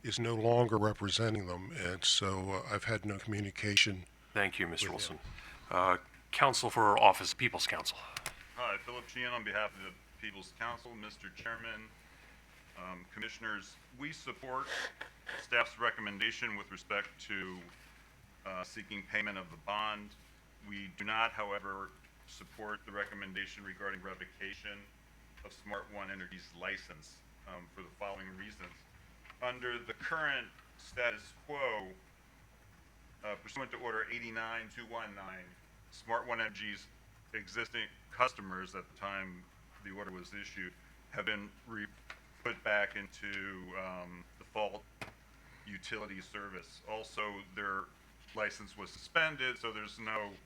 is no longer representing them, and so I've had no communication. Thank you, Mr. Wilson. Counsel for Office People's Counsel. Hi, Philip Sheehan on behalf of the People's Counsel. Mr. Chairman, Commissioners, we support staff's recommendation with respect to seeking payment of the bond. We do not, however, support the recommendation regarding revocation of Smart One Energy's license for the following reasons. Under the current status quo, pursuant to Order 89219, Smart One Energy's existing customers at the time the order was issued have been put back into default utility service. Also, their license was suspended, so there's no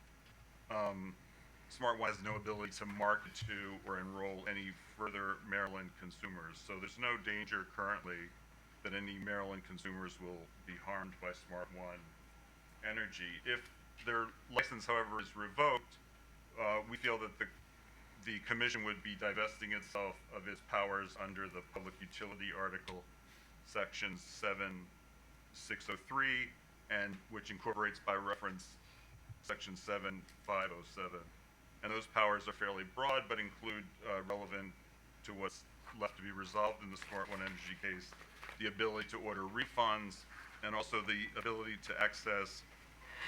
Smart One has no ability to market to or enroll any further Maryland consumers. So there's no danger currently that any Maryland consumers will be harmed by Smart One Energy. If their license, however, is revoked, we feel that the Commission would be divesting itself of its powers under the Public Utility Article, Section 7603, and which incorporates by reference Section 7507. And those powers are fairly broad, but include relevant to what's left to be resolved in the Smart One Energy case, the ability to order refunds, and also the ability to access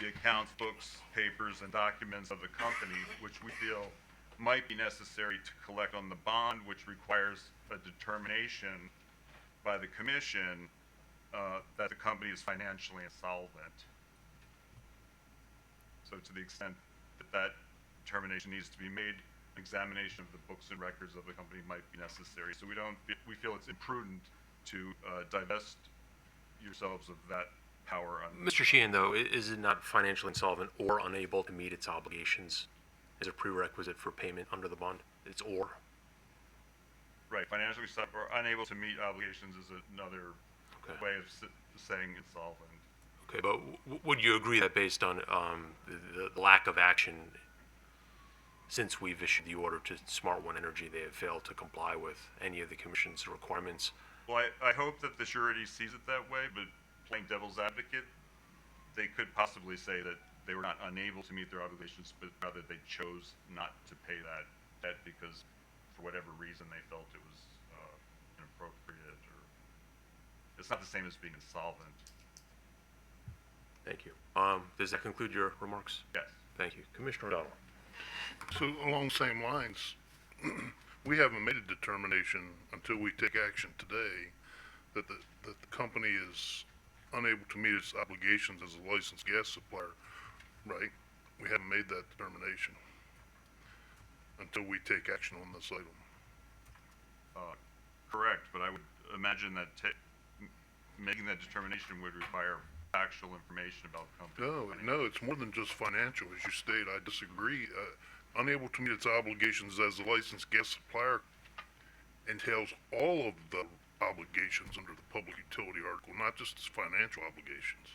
the accounts, books, papers, and documents of the company, which we feel might be necessary to collect on the bond, which requires a determination by the commission that the company is financially insolvent. So to the extent that that determination needs to be made, examination of the books and records of the company might be necessary. So we feel it's imprudent to divest yourselves of that power. Mr. Sheehan, though, is it not financially insolvent or unable to meet its obligations as a prerequisite for payment under the bond? It's or. Right, financially or unable to meet obligations is another way of saying insolvent. Okay, but would you agree that based on the lack of action since we've issued the order to Smart One Energy, they have failed to comply with any of the commission's requirements? Well, I hope that the surety sees it that way, but playing devil's advocate, they could possibly say that they were not unable to meet their obligations, but rather they chose not to pay that debt because for whatever reason they felt it was inappropriate, or it's not the same as being insolvent. Thank you. Does that conclude your remarks? Yes. Thank you. Commissioner O'Donnell. So along the same lines, we haven't made a determination until we take action today that the company is unable to meet its obligations as a licensed gas supplier, right? We haven't made that determination until we take action on this item. Correct, but I would imagine that making that determination would require factual information about the company. No, it's more than just financial, as you state. I disagree. Unable to meet its obligations as a licensed gas supplier entails all of the obligations under the public utility article, not just its financial obligations.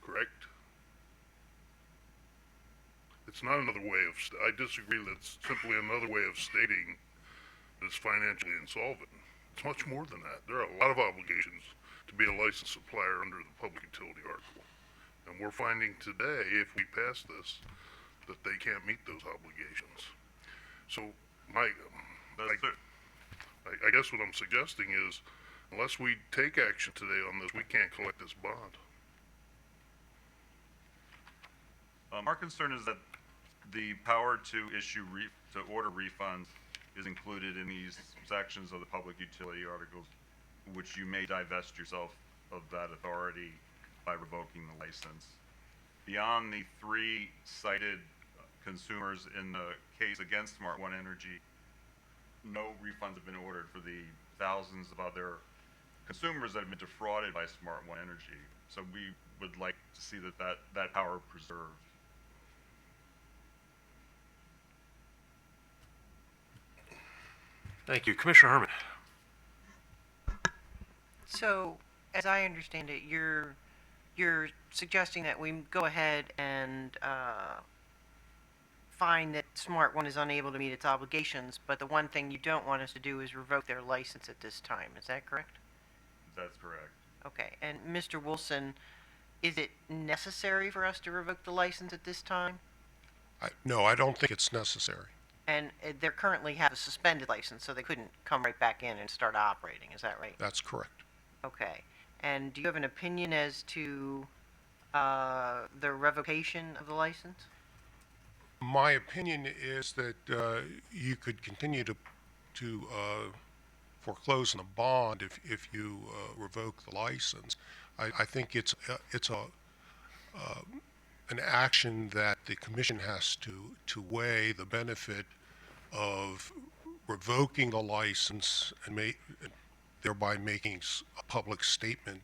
Correct? It's not another way of, I disagree that it's simply another way of stating that it's financially insolvent. It's much more than that. There are a lot of obligations to be a licensed supplier under the public utility article. And we're finding today, if we pass this, that they can't meet those obligations. So I guess what I'm suggesting is, unless we take action today on this, we can't collect this bond. Our concern is that the power to to order refunds is included in these sections of the public utility articles, which you may divest yourself of that authority by revoking the license. Beyond the 3 cited consumers in the case against Smart One Energy, no refunds have been ordered for the thousands of other consumers that have been defrauded by Smart One Energy. So we would like to see that power preserved. Thank you. Commissioner Herman. So, as I understand it, you're suggesting that we go ahead and find that Smart One is unable to meet its obligations, but the one thing you don't want us to do is revoke their license at this time. Is that correct? That's correct. Okay. And Mr. Wilson, is it necessary for us to revoke the license at this time? No, I don't think it's necessary. And they currently have a suspended license, so they couldn't come right back in and start operating. Is that right? That's correct. Okay. And do you have an opinion as to the revocation of the license? My opinion is that you could continue to foreclose on a bond if you revoke the license. I think it's an action that the commission has to weigh the benefit of revoking the license and thereby making a public statement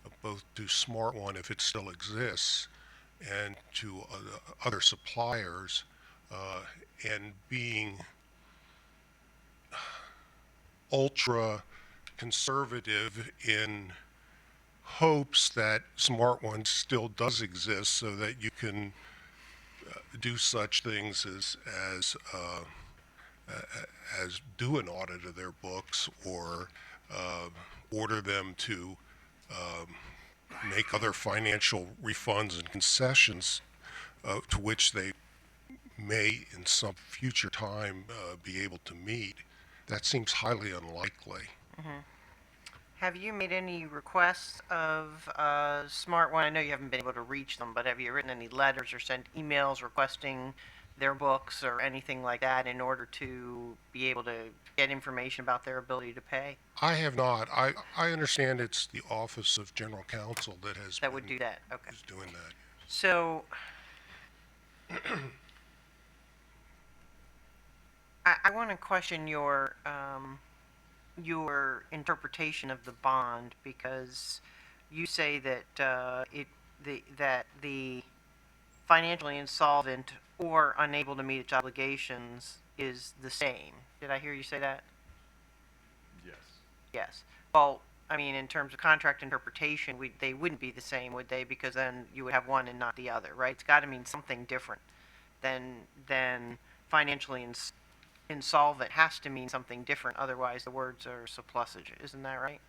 of both to Smart One, if it still exists, and to other suppliers, and being ultra conservative in hopes that Smart One still does exist, so that you can do such things as do an audit of their books, or order them to make other financial refunds and concessions to which they may in some future time be able to meet. That seems highly unlikely. Mm-hmm. Have you made any requests of Smart One? I know you haven't been able to reach them, but have you written any letters or sent emails requesting their books or anything like that in order to be able to get information about their ability to pay? I have not. I understand it's the Office of General Counsel that has That would do that, okay. is doing that. So, I want to question your interpretation of the bond, because you say that that the financially insolvent or unable to meet its obligations is the same. Did I hear you say that? Yes. Yes. Well, I mean, in terms of contract interpretation, they wouldn't be the same, would they? Because then you would have one and not the other, right? It's got to mean something different than financially insolvent. Has to mean something different. Otherwise, the words are surplusage. Isn't that right?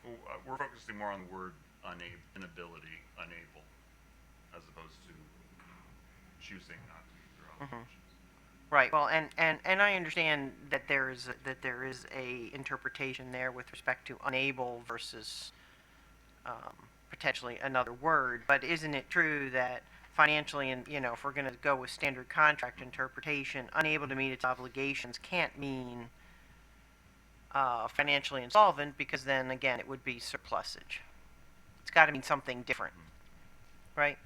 Well, we're focusing more on the word inability, unable, as opposed to choosing not to meet their obligations. Right. Well, and I understand that there is a interpretation there with respect to unable versus potentially another word. But isn't it true that financially, and if we're going to go with standard contract interpretation, unable to meet its obligations can't mean financially insolvent, because then again it would be surplusage. It's got to mean something different, right?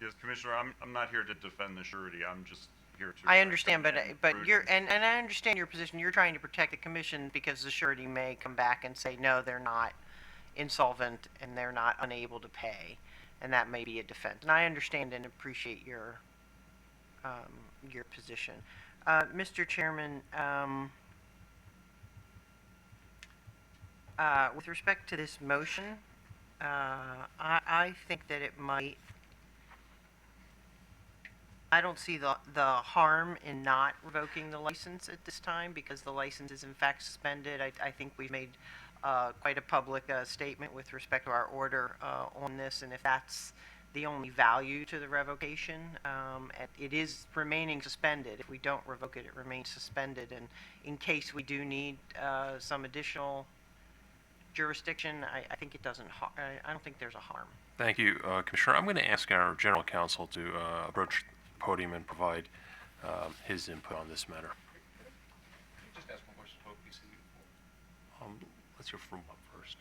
Yes, Commissioner, I'm not here to defend the surety. I'm just here to. I understand, but recommend you're and I understand your position. You're trying to protect the commission because the surety may come back and say no, they're not insolvent and they're not unable to pay, and that may be a defense. And I understand and appreciate your position, Mr. Chairman. With respect to this motion, I think that it might. I don't see the harm in not revoking the license at this time, because the license is in fact suspended. I think we've made quite a public statement with respect to our order on this, and if that's the only value to the revocation, it is remaining suspended. If we don't revoke it, it remains suspended, and in case we do need some additional jurisdiction, I think it doesn't. I don't think there's a harm. Thank you, Commissioner. I'm going to ask our General Counsel to approach the podium and provide his input on this matter. Just ask one question to OPC. Let's hear from up first.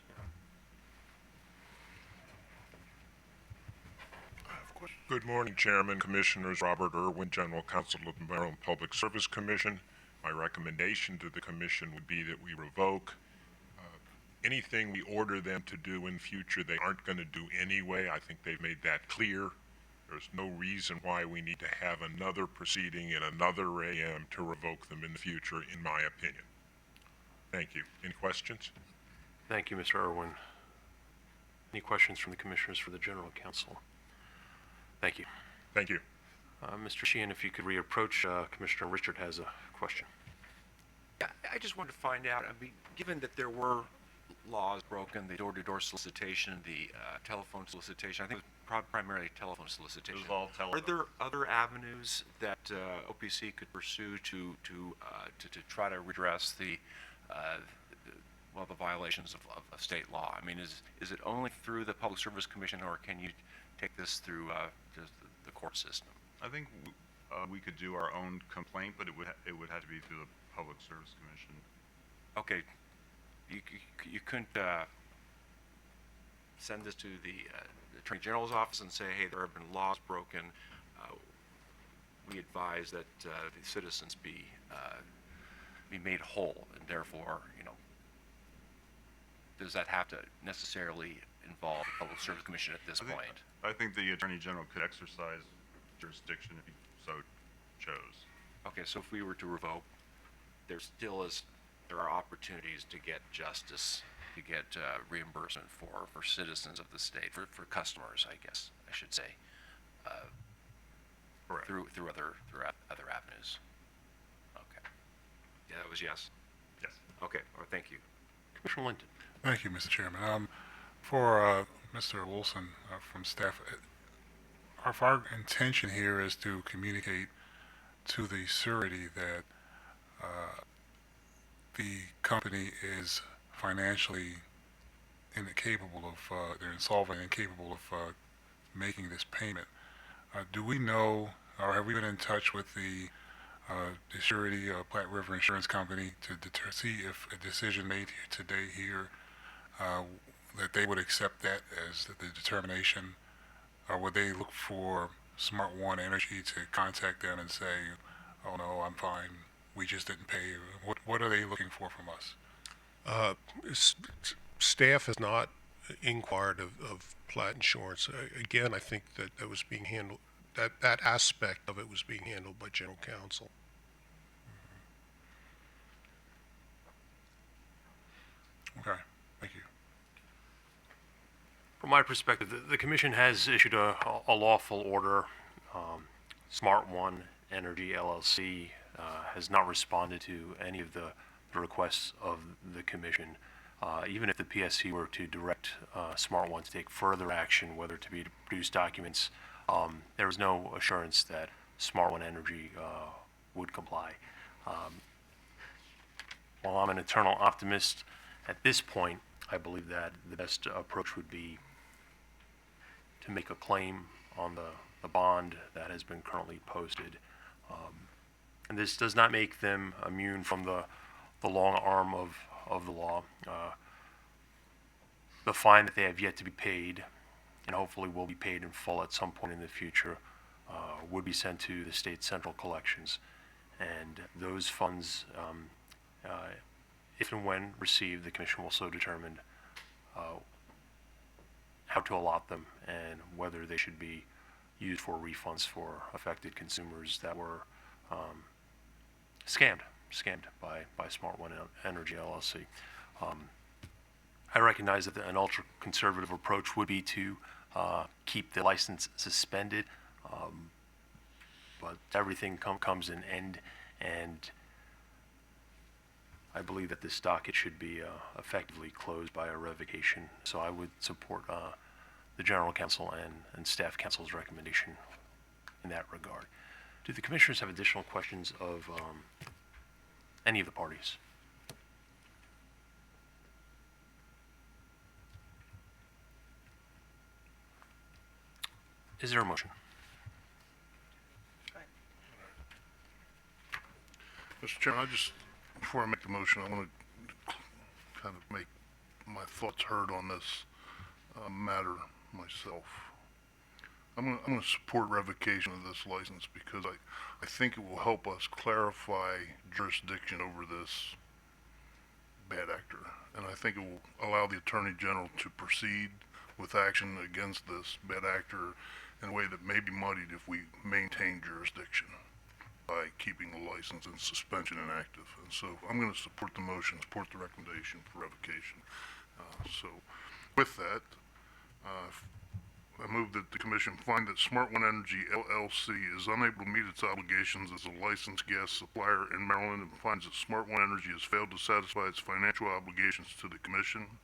Good morning, Chairman, Commissioners. Robert Irwin, General Counsel of the Maryland Public Service Commission. My recommendation to the Commission would be that we revoke anything we order them to do in future. They aren't going to do anyway. I think they've made that clear. There's no reason why we need to have another proceeding in another AM to revoke them in the future, in my opinion. Thank you. Any questions? Thank you, Mr. Irwin. Any questions from the Commissioners for the General Counsel? Thank you. Thank you. Mr. Sheehan, if you could reapproach, Commissioner Richard has a question. Yeah, I just wanted to find out, I mean, given that there were laws broken, the door-to-door solicitation, the telephone solicitation, I think it was primarily telephone solicitation. It was all telephone. Are there other avenues that OPC could pursue to try to redress the violations of state law? I mean, is it only through the Public Service Commission, or can you take this through the court system? I think we could do our own complaint, but it would have to be through the Public Service Commission. Okay. You couldn't send this to the Attorney General's office and say, hey, there have been laws broken. We advise that the citizens be made whole, and therefore, does that have to necessarily involve the Public Service Commission at this point? I think the Attorney General could exercise jurisdiction if he so chose. Okay, so if we were to revoke, there are opportunities to get justice, to get reimbursement for citizens of the state, for customers, I guess I should say, through other avenues. Okay. Yeah, that was yes. Yes. Okay. Well, thank you. Commissioner Linton. Thank you, Mr. Chairman. For Mr. Wilson from staff, if our intention here is to communicate to the surety that the company is financially incapable of, they're insolvent and incapable of making this payment, do we know or have we been in touch with the surety Platte River Insurance Company to see if a decision made today here that they would accept that as the determination, or would they look for Smart One Energy to contact them and say, "Oh no, I'm fine. We just didn't pay"? What are they looking for from us? Staff has not inquired of Platt Insurance. Again, I think that was being handled, that aspect of it was being handled by General Counsel. Okay, thank you. From my perspective, the commission has issued a lawful order. Smart One Energy Llc has not responded to any of the requests of the commission. Even if the PSC were to direct Smart One to take further action, whether to be to produce documents, there is no assurance that Smart One Energy would comply. While I'm an eternal optimist, at this point, I believe that the best approach would be to make a claim on the bond that has been currently posted. And this does not make them immune from the long arm of the law. The fine that they have yet to be paid, and hopefully will be paid in full at some point in the future, would be sent to the state central collections. And those funds, if and when received, the commission will so determine how to allot them and whether they should be used for refunds for affected consumers that were scammed by Smart One Energy Llc. I recognize that an ultra-conservative approach would be to keep the license suspended, but everything comes an end, and I believe that this docket should be effectively closed by a revocation. So I would support the General Counsel and Staff Counsel's recommendation in that regard. Do the commissioners have additional questions of any of the parties? Is there a motion? Mr. Chairman, before I make the motion, I want to kind of make my thoughts heard on this matter myself. I'm going to support revocation of this license because I think it will help us clarify jurisdiction over this bad actor. And I think it will allow the Attorney General to proceed with action against this bad actor in a way that may be muddied if we maintain jurisdiction by keeping the license in suspension and active. And so I'm going to support the motion, support the recommendation for revocation. So with that, I move that the commission find that Smart One Energy LLC is unable to meet its obligations as a licensed gas supplier in Maryland and finds that Smart One Energy has failed to satisfy its financial obligations to the commission.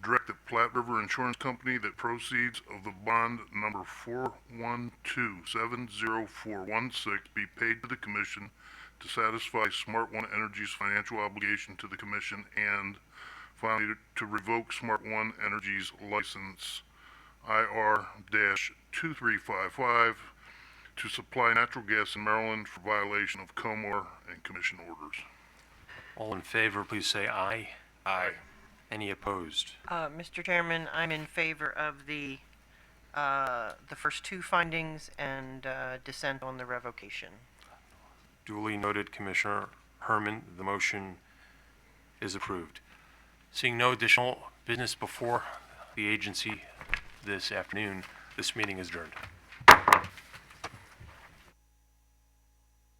Direct that Platte River Insurance Company that proceeds of the bond number 412-70416 be paid to the commission to satisfy Smart One Energy's financial obligation to the commission, and finally to revoke Smart One Energy's license IR-2355 to supply natural gas in Maryland for violation of COMOR and commission orders. All in favor, please say aye. Aye. Any opposed? Mr. Chairman, I'm in favor of the first two findings and dissent on the revocation. Duly noted, Commissioner Herman. The motion is approved. Seeing no additional business before the agency this afternoon, this meeting is adjourned.